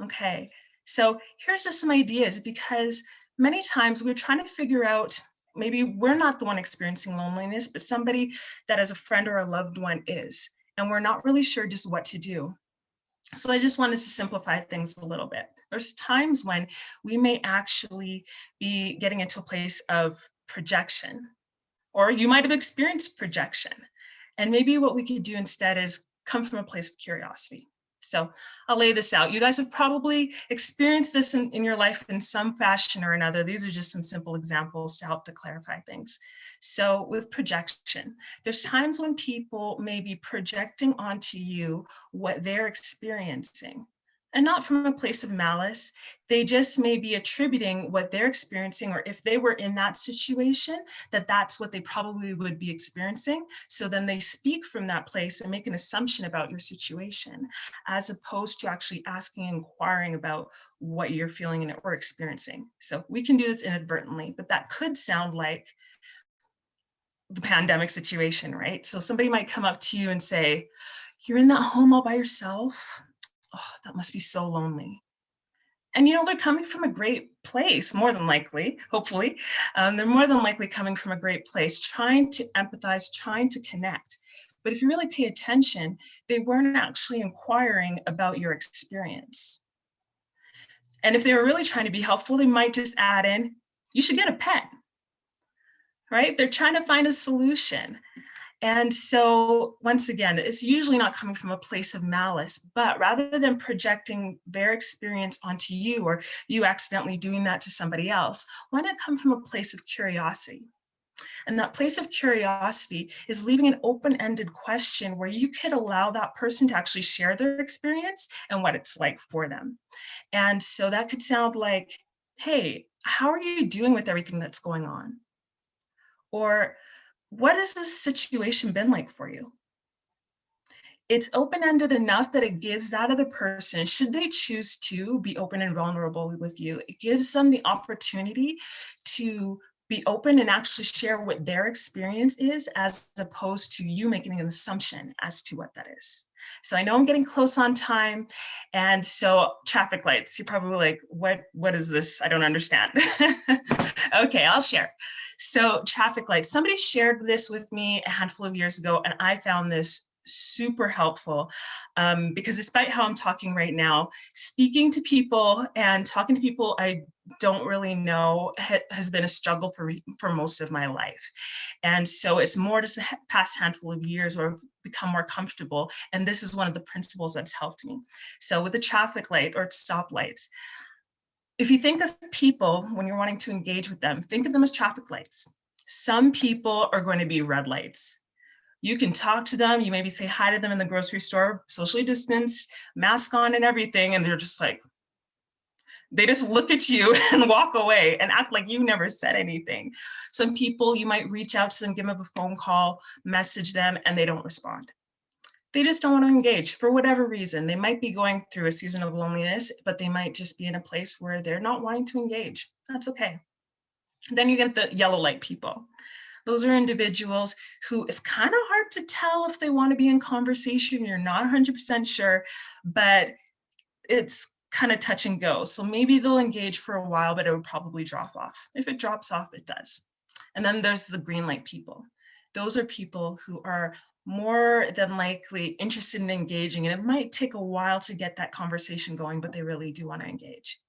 Okay, so here's just some ideas, because many times we're trying to figure out, maybe we're not the one experiencing loneliness, but somebody that as a friend or a loved one is, and we're not really sure just what to do. So I just wanted to simplify things a little bit. There's times when we may actually be getting into a place of projection, or you might have experienced projection. And maybe what we could do instead is come from a place of curiosity. So I'll lay this out. You guys have probably experienced this in your life in some fashion or another. These are just some simple examples to help to clarify things. So with projection, there's times when people may be projecting onto you what they're experiencing, and not from a place of malice. They just may be attributing what they're experiencing, or if they were in that situation, that's what they probably would be experiencing. So then they speak from that place and make an assumption about your situation, as opposed to actually asking and inquiring about what you're feeling or experiencing. So we can do this inadvertently, but that could sound like the pandemic situation, right? So somebody might come up to you and say, "You're in that home all by yourself? Oh, that must be so lonely." And they're coming from a great place, more than likely, hopefully. They're more than likely coming from a great place, trying to empathize, trying to connect. But if you really pay attention, they weren't actually inquiring about your experience. And if they were really trying to be helpful, they might just add in, "You should get a pet." Right? They're trying to find a solution. And so once again, it's usually not coming from a place of malice, but rather than projecting their experience onto you, or you accidentally doing that to somebody else, why not come from a place of curiosity? And that place of curiosity is leaving an open-ended question where you could allow that person to actually share their experience and what it's like for them. And so that could sound like, "Hey, how are you doing with everything that's going on?" Or, "What has this situation been like for you?" It's open-ended enough that it gives that other person, should they choose to be open and vulnerable with you, it gives them the opportunity to be open and actually share what their experience is, as opposed to you making an assumption as to what that is. So I know I'm getting close on time. And so traffic lights, you're probably like, what is this? I don't understand. Okay, I'll share. So traffic lights, somebody shared this with me a handful of years ago, and I found this super helpful, because despite how I'm talking right now, speaking to people and talking to people I don't really know has been a struggle for most of my life. And so it's more just the past handful of years where I've become more comfortable. And this is one of the principles that's helped me. So with the traffic light or stoplights, if you think of people when you're wanting to engage with them, think of them as traffic lights. Some people are going to be red lights. You can talk to them, you maybe say hi to them in the grocery store, socially distanced, mask on and everything, and they're just like, they just look at you and walk away and act like you never said anything. Some people, you might reach out to them, give them a phone call, message them, and they don't respond. they just don't want to engage for whatever reason. They might be going through a season of loneliness, but they might just be in a place where they're not wanting to engage. That's okay. Then you get the yellow light people. Those are individuals who it's kind of hard to tell if they want to be in conversation. You're not 100% sure, but it's kind of touch and go. So maybe they'll engage for a while, but it would probably drop off. If it drops off, it does. And then there's the green light people. Those are people who are more than likely interested in engaging, and it might take a while to get that conversation going, but they really do want to engage.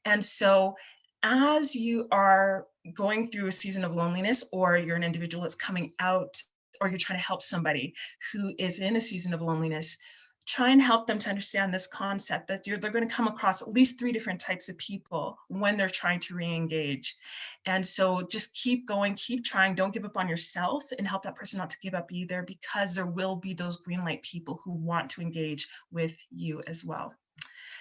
And so as you are going through a season of loneliness, or you're an individual that's coming out, or you're trying to help somebody who is in a season of loneliness, try and help them to understand this concept that they're going to come across at least 3 different types of people when they're trying to re-engage. And so just keep going, keep trying, don't give up on yourself, and help that person not to give up either, because there will be those green light people who want to engage with you as well.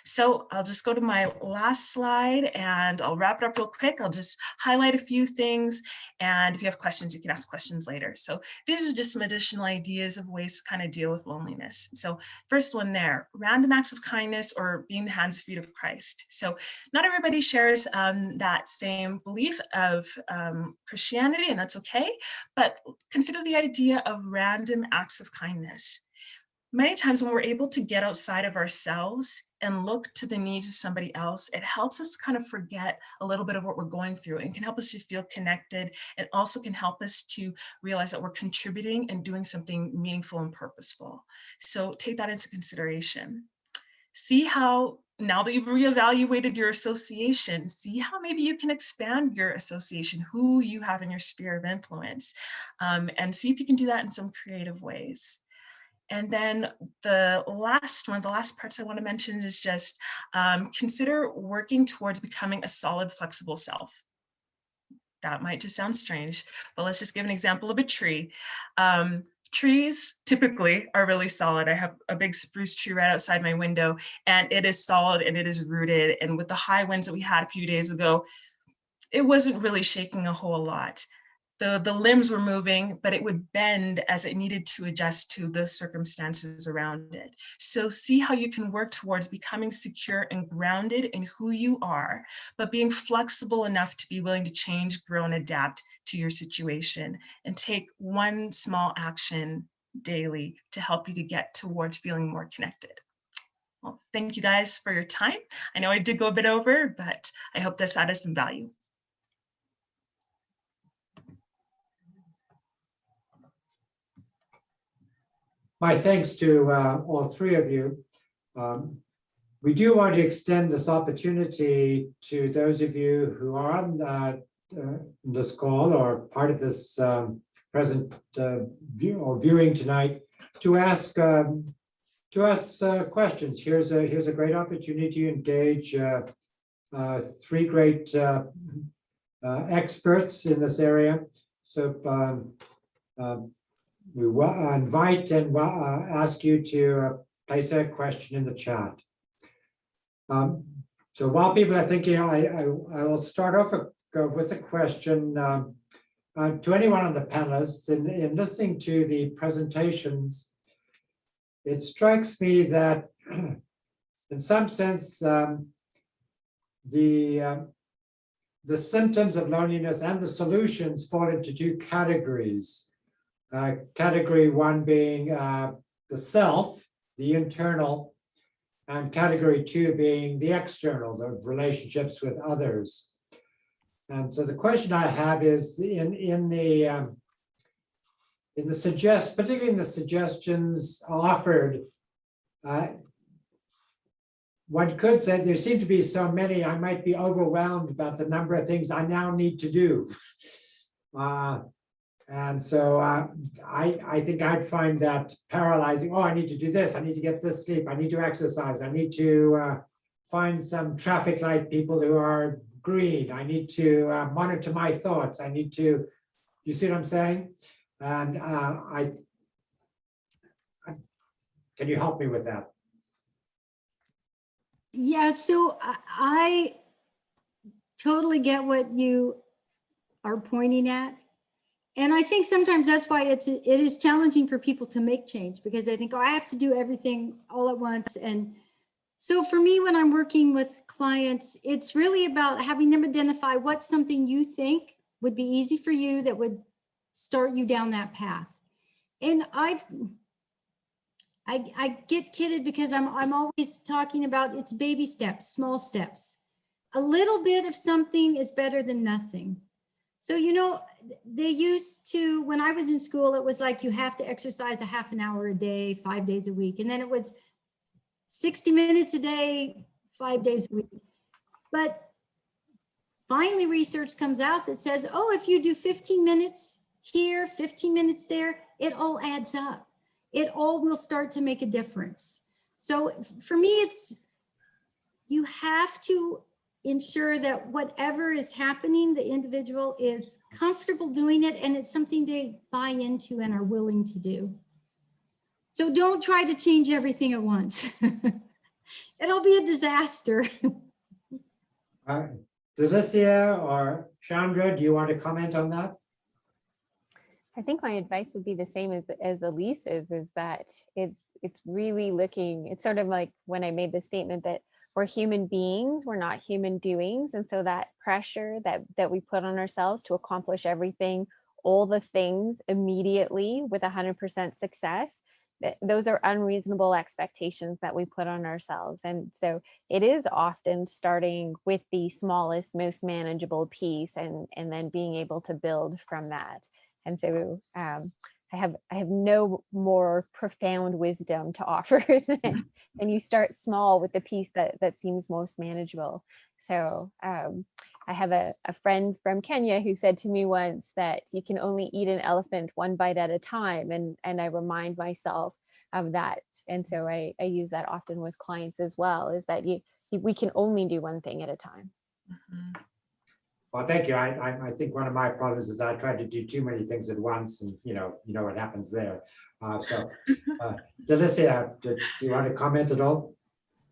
So I'll just go to my last slide and I'll wrap it up real quick. I'll just highlight a few things. And if you have questions, you can ask questions later. So these are just some additional ideas of ways to kind of deal with loneliness. So first one there, random acts of kindness or being the hands and feet of Christ. So not everybody shares that same belief of Christianity, and that's okay. But consider the idea of random acts of kindness. Many times when we're able to get outside of ourselves and look to the needs of somebody else, it helps us to kind of forget a little bit of what we're going through, and can help us to feel connected. It also can help us to realize that we're contributing and doing something meaningful and purposeful. So take that into consideration. See how, now that you've reevaluated your association, see how maybe you can expand your association, who you have in your sphere of influence, and see if you can do that in some creative ways. And then the last parts I want to mention is just consider working towards becoming a solid, flexible self. That might just sound strange, but let's just give an example of a tree. Trees typically are really solid. I have a big spruce tree right outside my window, and it is solid and it is rooted. And with the high winds that we had a few days ago, it wasn't really shaking a whole lot. The limbs were moving, but it would bend as it needed to adjust to the circumstances around it. So see how you can work towards becoming secure and grounded in who you are, but being flexible enough to be willing to change, grow, and adapt to your situation, and take one small action daily to help you to get towards feeling more connected. Well, thank you guys for your time. I know I did go a bit over, but I hope this added some value. My thanks to all 3 of you. We do want to extend this opportunity to those of you who are on this call or part of this present viewing tonight to ask questions. Here's a great opportunity to engage 3 great experts in this area. So we invite and ask you to place a question in the chat. So while people are thinking, I will start off with a question to anyone on the panelists. In listening to the presentations, it strikes me that in some sense, the symptoms of loneliness and the solutions fall into 2 categories. Category 1 being the self, the internal, and category 2 being the external, the relationships with others. And so the question I have is particularly in the suggestions offered, one could say there seem to be so many, I might be overwhelmed about the number of things I now need to do. And so I think I'd find that paralyzing. Oh, I need to do this. I need to get this sleep. I need to exercise. I need to find some traffic light people who are green. I need to monitor my thoughts. I need to, you see what I'm saying? And can you help me with that? Yeah, so I totally get what you are pointing at. And I think sometimes that's why it is challenging for people to make change, because they think, oh, I have to do everything all at once. And so for me, when I'm working with clients, it's really about having them identify what's something you think would be easy for you that would start you down that path. And I get kidded because I'm always talking about it's baby steps, small steps. A little bit of something is better than nothing. So, you know, they used to, when I was in school, it was like you have to exercise a half an hour a day, 5 days a week. And then it was 60 minutes a day, 5 days a week. But finally, research comes out that says, oh, if you do 15 minutes here, 15 minutes there, it all adds up. It all will start to make a difference. So for me, it's, you have to ensure that whatever is happening, the individual is comfortable doing it and it's something they buy into and are willing to do. So don't try to change everything at once. It'll be a disaster. Delicia or Shandra, do you want to comment on that? I think my advice would be the same as Elise's, is that it's really looking, it's sort of like when I made the statement that we're human beings, we're not human doings. And so that pressure that we put on ourselves to accomplish everything, all the things immediately with 100% success, those are unreasonable expectations that we put on ourselves. And so it is often starting with the smallest, most manageable piece and then being able to build from that. And so I have no more profound wisdom to offer than you start small with the piece that seems most manageable. So I have a friend from Kenya who said to me once that you can only eat an elephant one bite at a time. And I remind myself of that. And so I use that often with clients as well, is that we can only do one thing at a time. Mhm. Well, thank you. I think one of my problems is I try to do too many things at once, and you know what happens there. Delicia, do you want to comment at all?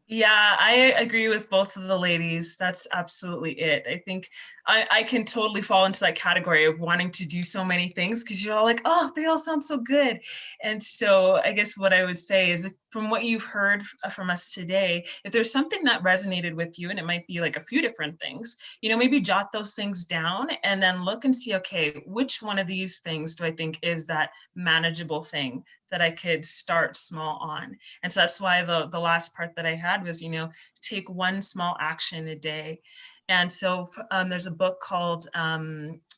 Yeah, I agree with both of the ladies. That's absolutely it. I think I can totally fall into that category of wanting to do so many things because you're all like, oh, they all sound so good. And so I guess what I would say is, from what you've heard from us today, if there's something that resonated with you, and it might be like a few different things, maybe jot those things down and then look and see, okay, which one of these things do I think is that manageable thing that I could start small on? And so that's why the last part that I had was, take one small action a day. And so there's a book called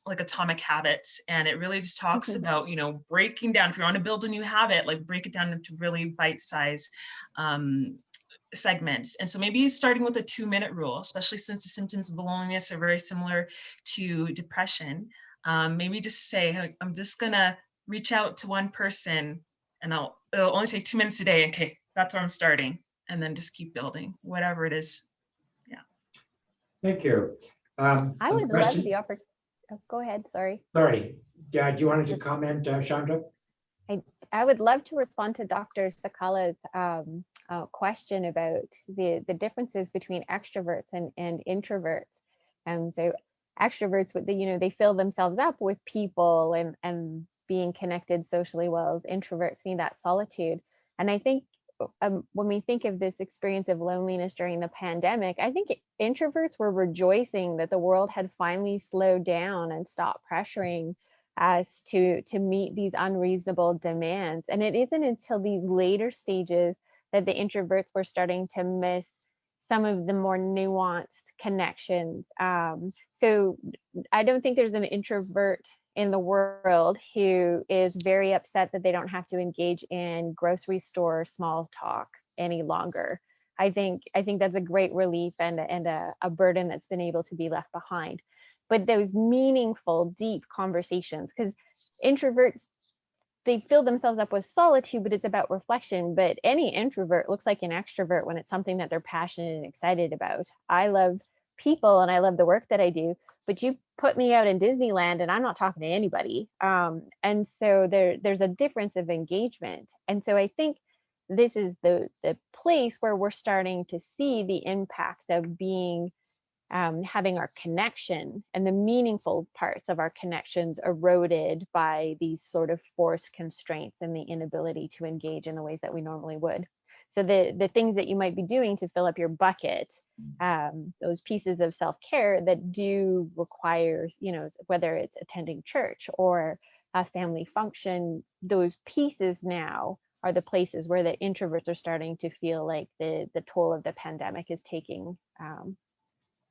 like Atomic Habits, and it really just talks about, breaking down, if you want to build a new habit, like break it down into really bite-sized segments. And so maybe starting with a 2-minute rule, especially since the symptoms of loneliness are very similar to depression. Maybe just say, hey, I'm just gonna reach out to one person and it'll only take 2 minutes a day. Okay, that's where I'm starting. And then just keep building, whatever it is. Yeah. Thank you. I would love the opportunity. Oh, go ahead, sorry. Sorry, do you want to comment, Chandra? I would love to respond to Dr. Sakala's question about the differences between extroverts and introverts. So extroverts, they fill themselves up with people and being connected socially, while introverts need that solitude. And I think when we think of this experience of loneliness during the pandemic, I think introverts were rejoicing that the world had finally slowed down and stopped pressuring us to meet these unreasonable demands. And it isn't until these later stages that the introverts were starting to miss some of the more nuanced connections. So I don't think there's an introvert in the world who is very upset that they don't have to engage in grocery store small talk any longer. I think that's a great relief and a burden that's been able to be left behind. But those meaningful, deep conversations, because introverts, they fill themselves up with solitude, but it's about reflection. But any introvert looks like an extrovert when it's something that they're passionate and excited about. I love people and I love the work that I do, but you put me out in Disneyland and I'm not talking to anybody. And so there's a difference of engagement. And so I think this is the place where we're starting to see the impacts of being having our connection and the meaningful parts of our connections eroded by these sort of forced constraints and the inability to engage in the ways that we normally would. So the things that you might be doing to fill up your bucket, those pieces of self-care that do require, you know, whether it's attending church or a family function, those pieces now are the places where the introverts are starting to feel like the toll of the pandemic is taking,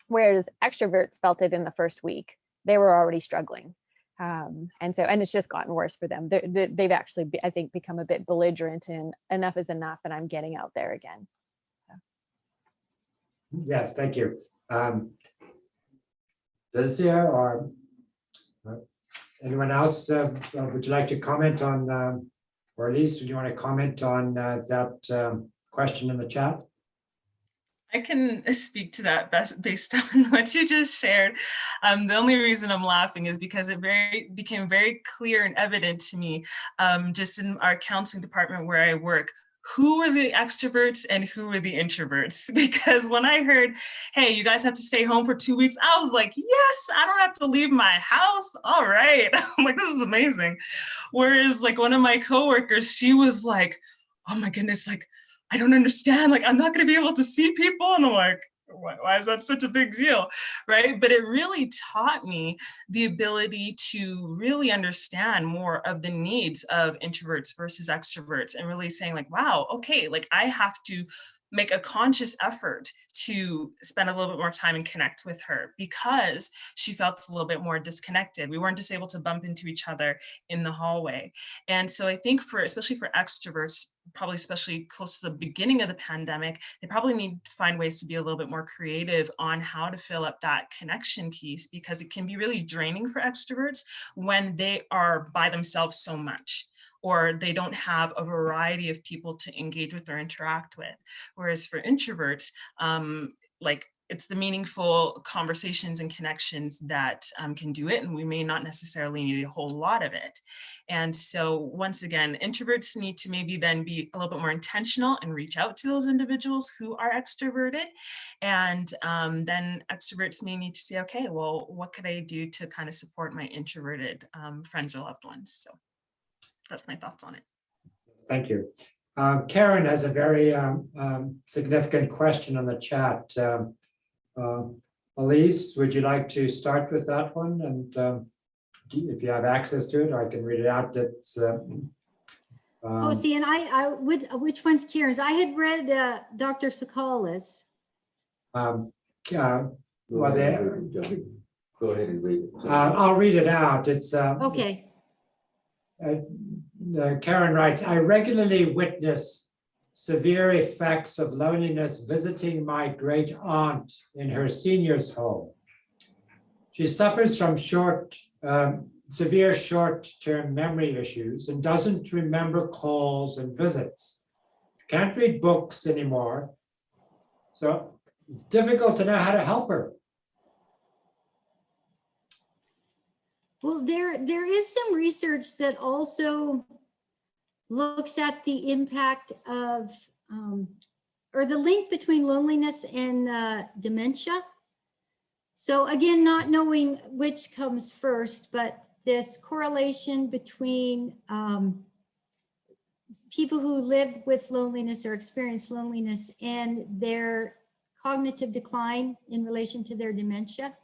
whereas extroverts felt it in the first week. They were already struggling. And it's just gotten worse for them. They've actually, I think, become a bit belligerent and enough is enough and I'm getting out there again. So. Yes, thank you. Delicia or anyone else, would you like to comment on, or Elise, would you want to comment on that question in the chat? I can speak to that based on what you just shared. The only reason I'm laughing is because it became very clear and evident to me, just in our counseling department where I work, who were the extroverts and who were the introverts. Because when I heard, hey, you guys have to stay home for 2 weeks, I was like, yes, I don't have to leave my house. All right. I'm like, this is amazing. Whereas like one of my coworkers, she was like, oh my goodness, like, I don't understand, like, I'm not gonna be able to see people. And I'm like, why is that such a big deal, right? But it really taught me the ability to really understand more of the needs of introverts versus extroverts and really saying like, wow, okay, like I have to make a conscious effort to spend a little bit more time and connect with her because she felt a little bit more disconnected. We weren't just able to bump into each other in the hallway. And so I think especially for extroverts, probably especially close to the beginning of the pandemic, they probably need to find ways to be a little bit more creative on how to fill up that connection piece, because it can be really draining for extroverts when they are by themselves so much, or they don't have a variety of people to engage with or interact with. Whereas for introverts, like it's the meaningful conversations and connections that can do it, and we may not necessarily need a whole lot of it. And so once again, introverts need to maybe then be a little bit more intentional and reach out to those individuals who are extroverted. And then extroverts may need to say, okay, well, what could I do to kind of support my introverted friends or loved ones? So that's my thoughts on it. Thank you. Karen has a very significant question on the chat. Elise, would you like to start with that one? And if you have access to it, or I can read it out. That's see, and I would, which one's Karen's? I had read Dr. Sakalis. well, Go ahead and read it. I'll read it out. It's Okay. Karen writes, I regularly witness severe effects of loneliness visiting my great aunt in her seniors home. She suffers from severe short-term memory issues and doesn't remember calls and visits. Can't read books anymore. So it's difficult to know how to help her. Well, there is some research that also looks at the impact of, or the link between loneliness and dementia. So again, not knowing which comes first, but this correlation between people who live with loneliness or experience loneliness and their cognitive decline in relation to their dementia.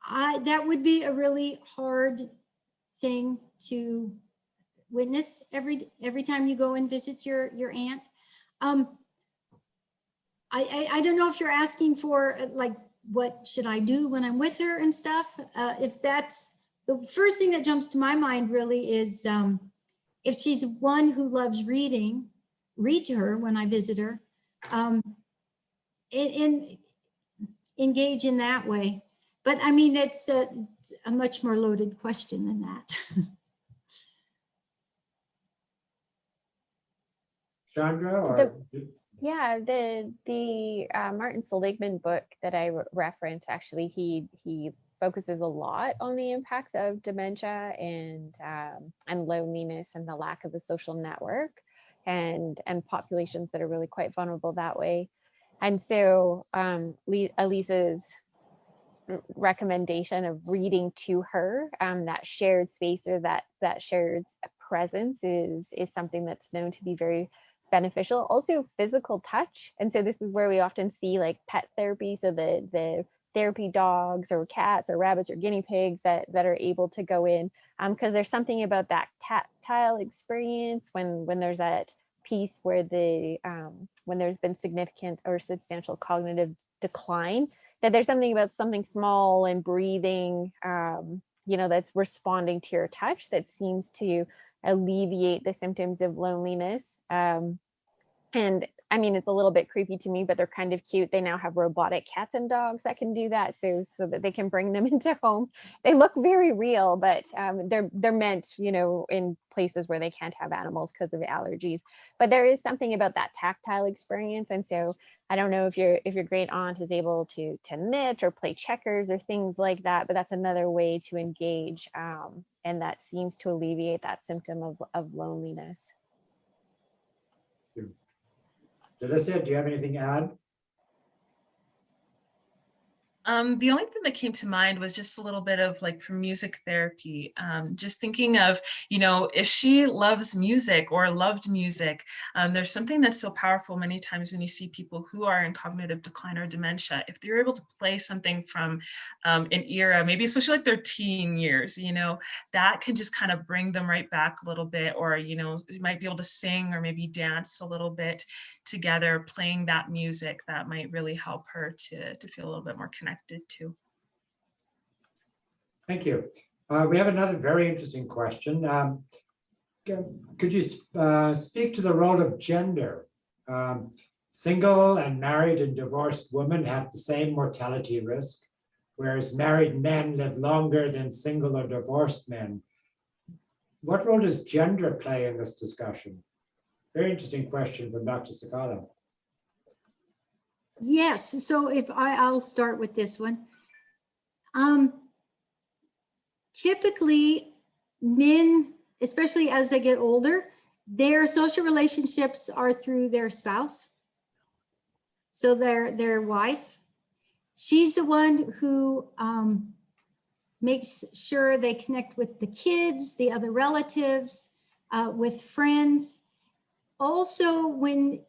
That would be a really hard thing to witness every time you go and visit your aunt. I don't know if you're asking for like, what should I do when I'm with her and stuff? If that's the first thing that jumps to my mind really is if she's one who loves reading, read to her when I visit her, and engage in that way. But I mean, it's a much more loaded question than that. Shandra, or Yeah, the Martin Seligman book that I referenced, actually, he focuses a lot on the impacts of dementia and loneliness and the lack of a social network and populations that are really quite vulnerable that way. And so Elise's recommendation of reading to her, that shared space or that shared presence is something that's known to be very beneficial. Also physical touch. And so this is where we often see like pet therapy. So the therapy dogs or cats or rabbits or guinea pigs that are able to go in, because there's something about that tactile experience when there's that piece where when there's been significant or substantial cognitive decline, that there's something about something small and breathing, that's responding to your touch that seems to alleviate the symptoms of loneliness. And I mean, it's a little bit creepy to me, but they're kind of cute. They now have robotic cats and dogs that can do that, so that they can bring them into homes. They look very real, but they're meant, in places where they can't have animals because of allergies. But there is something about that tactile experience, and so I don't know if your great aunt is able to knit or play checkers or things like that, but that's another way to engage, and that seems to alleviate that symptom of loneliness. Delicia, do you have anything to add? The only thing that came to mind was just a little bit of like for music therapy, just thinking of, if she loves music or loved music, there's something that's so powerful many times when you see people who are in cognitive decline or dementia, if they're able to play something from an era, maybe especially like their teen years, that can just kind of bring them right back a little bit, or, you might be able to sing or maybe dance a little bit together, playing that music that might really help her to feel a little bit more connected to. Thank you. We have another very interesting question. Could you speak to the role of gender? Single and married and divorced women have the same mortality risk, whereas married men live longer than single or divorced men. What role does gender play in this discussion? Very interesting question from Dr. Sakala. Yes, so I'll start with this one. Typically, men, especially as they get older, their social relationships are through their spouse. So their wife, she's the one who makes sure they connect with the kids, the other relatives, with friends. Also, when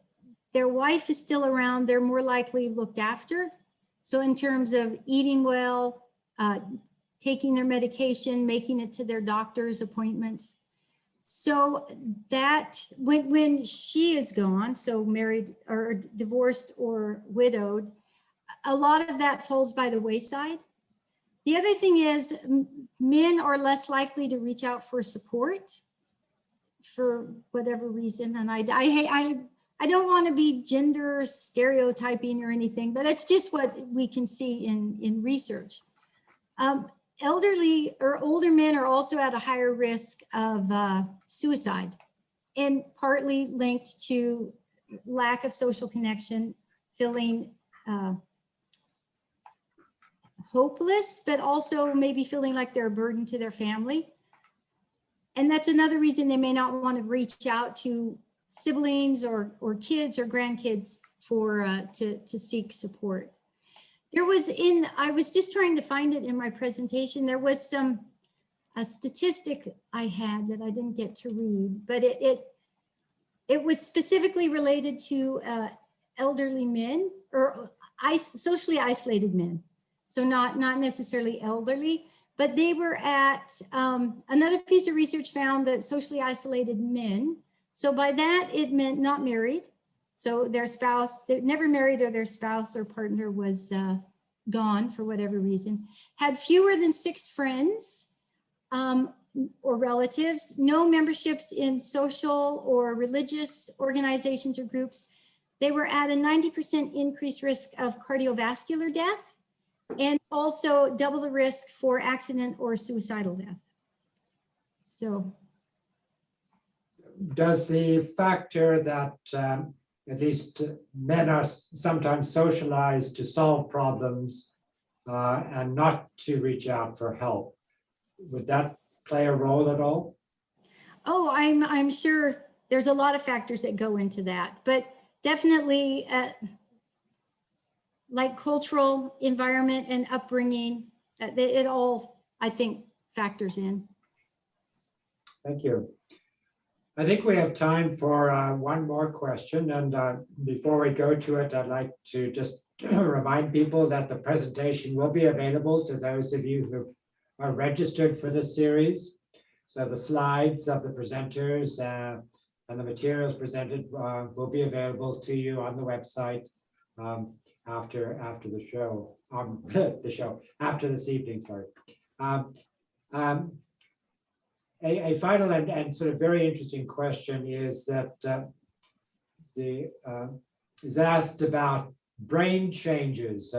their wife is still around, they're more likely looked after. So in terms of eating well, taking their medication, making it to their doctor's appointments. So that when she is gone, so married or divorced or widowed, a lot of that falls by the wayside. The other thing is men are less likely to reach out for support for whatever reason. And I don't want to be gender stereotyping or anything, but it's just what we can see in research. Elderly or older men are also at a higher risk of suicide, and partly linked to lack of social connection, feeling hopeless, but also maybe feeling like they're a burden to their family. And that's another reason they may not want to reach out to siblings or kids or grandkids to seek support. There was I was just trying to find it in my presentation. There was a statistic I had that I didn't get to read, but it was specifically related to elderly men or socially isolated men. So not necessarily elderly, but they were at, another piece of research found that socially isolated men, so by that it meant not married. So their spouse, they're never married, or their spouse or partner was gone for whatever reason, had fewer than 6 friends or relatives, no memberships in social or religious organizations or groups. They were at a 90% increased risk of cardiovascular death, and also double the risk for accident or suicidal death. So. Does the factor that at least men are sometimes socialized to solve problems and not to reach out for help, would that play a role at all? Oh, I'm sure there's a lot of factors that go into that, but definitely like cultural environment and upbringing, it all, I think, factors in. Thank you. I think we have time for one more question. And before we go to it, I'd like to just remind people that the presentation will be available to those of you who are registered for this series. So the slides of the presenters and the materials presented will be available to you on the website after the show, after this evening, sorry. A final and sort of very interesting question is that is asked about brain changes.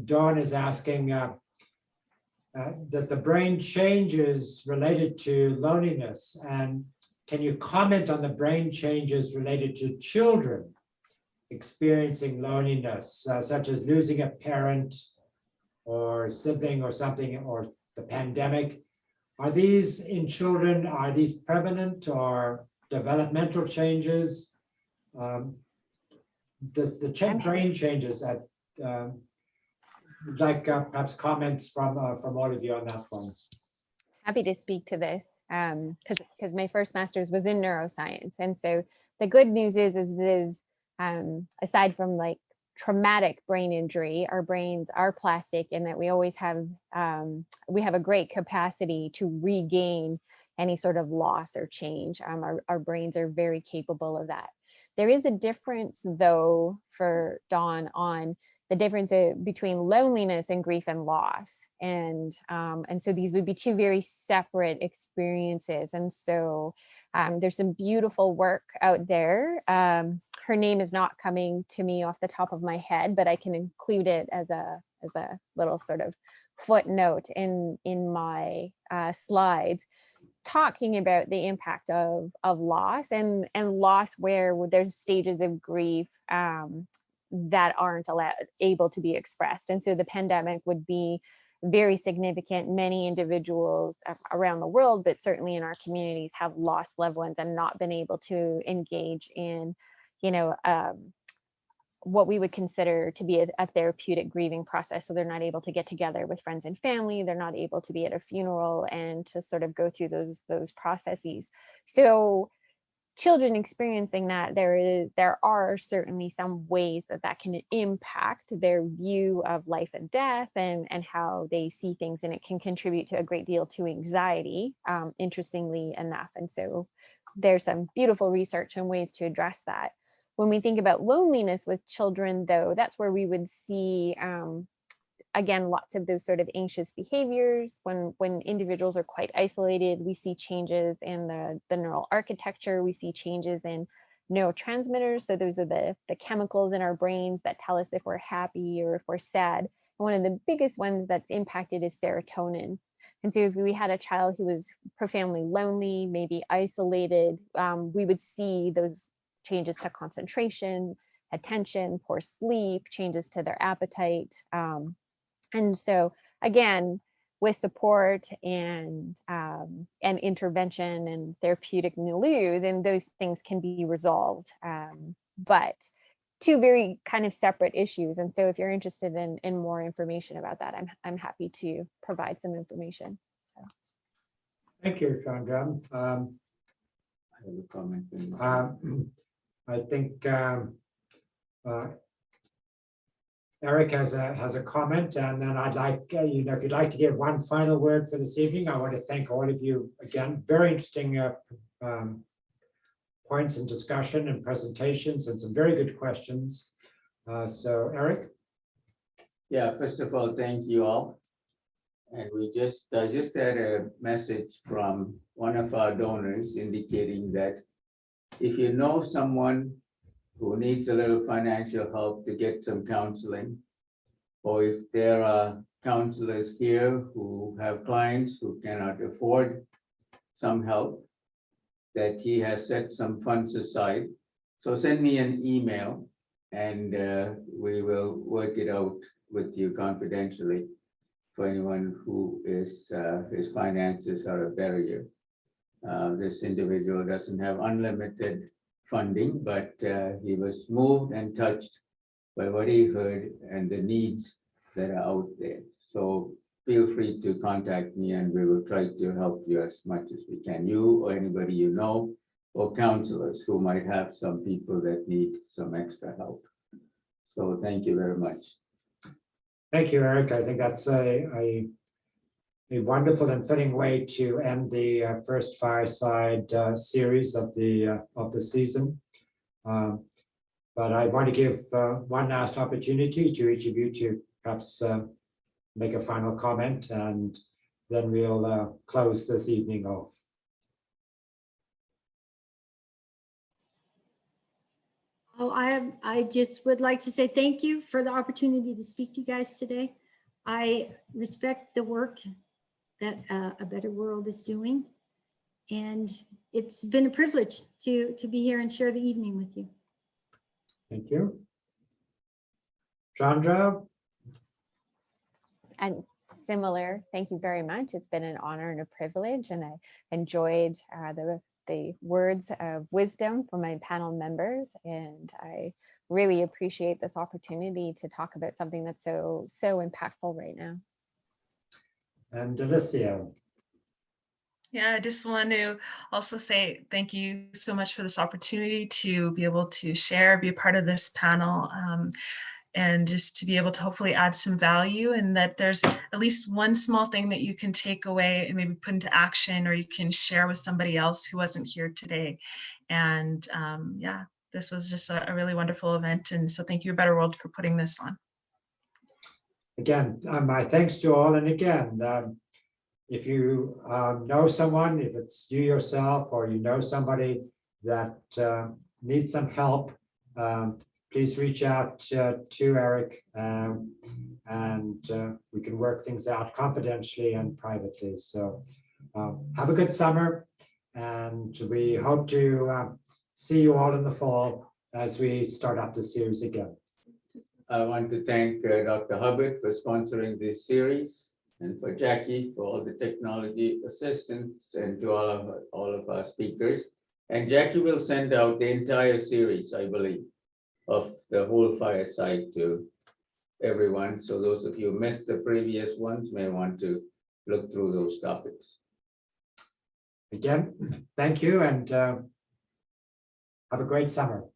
Dawn is asking that the brain changes related to loneliness, and can you comment on the brain changes related to children experiencing loneliness, such as losing a parent or sibling or something, or the pandemic? Are these in children, are these permanent or developmental changes? Brain changes at, like perhaps comments from all of you on that one. Happy to speak to this because my first master's was in neuroscience. And so the good news is aside from like traumatic brain injury, our brains are plastic in that we always have a great capacity to regain any sort of loss or change. Our brains are very capable of that. There is a difference though for Dawn on the difference between loneliness and grief and loss. And so these would be two very separate experiences. And so there's some beautiful work out there. Her name is not coming to me off the top of my head, but I can include it as a little sort of footnote in my slides, talking about the impact of loss and loss where there's stages of grief that aren't able to be expressed. And so the pandemic would be very significant. Many individuals around the world, but certainly in our communities, have lost loved ones and not been able to engage in, what we would consider to be a therapeutic grieving process. So they're not able to get together with friends and family. They're not able to be at a funeral and to sort of go through those processes. So children experiencing that, there are certainly some ways that can impact their view of life and death and how they see things, and it can contribute to a great deal to anxiety, interestingly enough. And so there's some beautiful research and ways to address that. When we think about loneliness with children, though, that's where we would see again, lots of those sort of anxious behaviors. When individuals are quite isolated, we see changes in the neural architecture. We see changes in neurotransmitters. So those are the chemicals in our brains that tell us if we're happy or if we're sad. And one of the biggest ones that's impacted is serotonin. And so if we had a child who was profoundly lonely, maybe isolated, we would see those changes to concentration, attention, poor sleep, changes to their appetite. And so again, with support and intervention and therapeutic milieu, then those things can be resolved. But two very kind of separate issues. And so if you're interested in more information about that, I'm happy to provide some information. So. Thank you, Shandra. I have a comment. I think Eric has a comment, and then I'd like, if you'd like to give one final word for this evening, I want to thank all of you again. Very interesting points in discussion and presentations and some very good questions. So Eric? Yeah, first of all, thank you all. And I just had a message from one of our donors indicating that if you know someone who needs a little financial help to get some counseling, or if there are counselors here who have clients who cannot afford some help, that he has set some funds aside. So send me an email and we will work it out with you confidentially for anyone who is his finances are a barrier. This individual doesn't have unlimited funding, but he was moved and touched by what he heard and the needs that are out there. So feel free to contact me and we will try to help you as much as we can. You or anybody you know, or counselors who might have some people that need some extra help. So thank you very much. Thank you, Eric. I think that's a wonderful and fitting way to end the first Fireside series of the season. But I want to give one last opportunity to each of you to perhaps make a final comment, and then we'll close this evening off. Oh, I just would like to say thank you for the opportunity to speak to you guys today. I respect the work that A Better World is doing. And it's been a privilege to be here and share the evening with you. Thank you. Shandra? And similar, thank you very much. It's been an honor and a privilege, and I enjoyed the words of wisdom from my panel members, and I really appreciate this opportunity to talk about something that's so impactful right now. And Delicia. Yeah, I just want to also say thank you so much for this opportunity to be able to share, be a part of this panel, and just to be able to hopefully add some value, and that there's at least one small thing that you can take away and maybe put into action, or you can share with somebody else who wasn't here today. And yeah, this was just a really wonderful event. And so thank you, A Better World, for putting this on. Again, my thanks to all. And again, if you know someone, if it's you yourself or you know somebody that needs some help, please reach out to Eric, and we can work things out confidentially and privately. So have a good summer, and we hope to see you all in the fall as we start up the series again. I want to thank Dr. Hubbard for sponsoring this series, and for Jackie for all the technology assistance, and to all of our speakers. And Jackie will send out the entire series, I believe, of the whole Fireside to everyone. So those of you who missed the previous ones may want to look through those topics. Again, thank you, and have a great summer.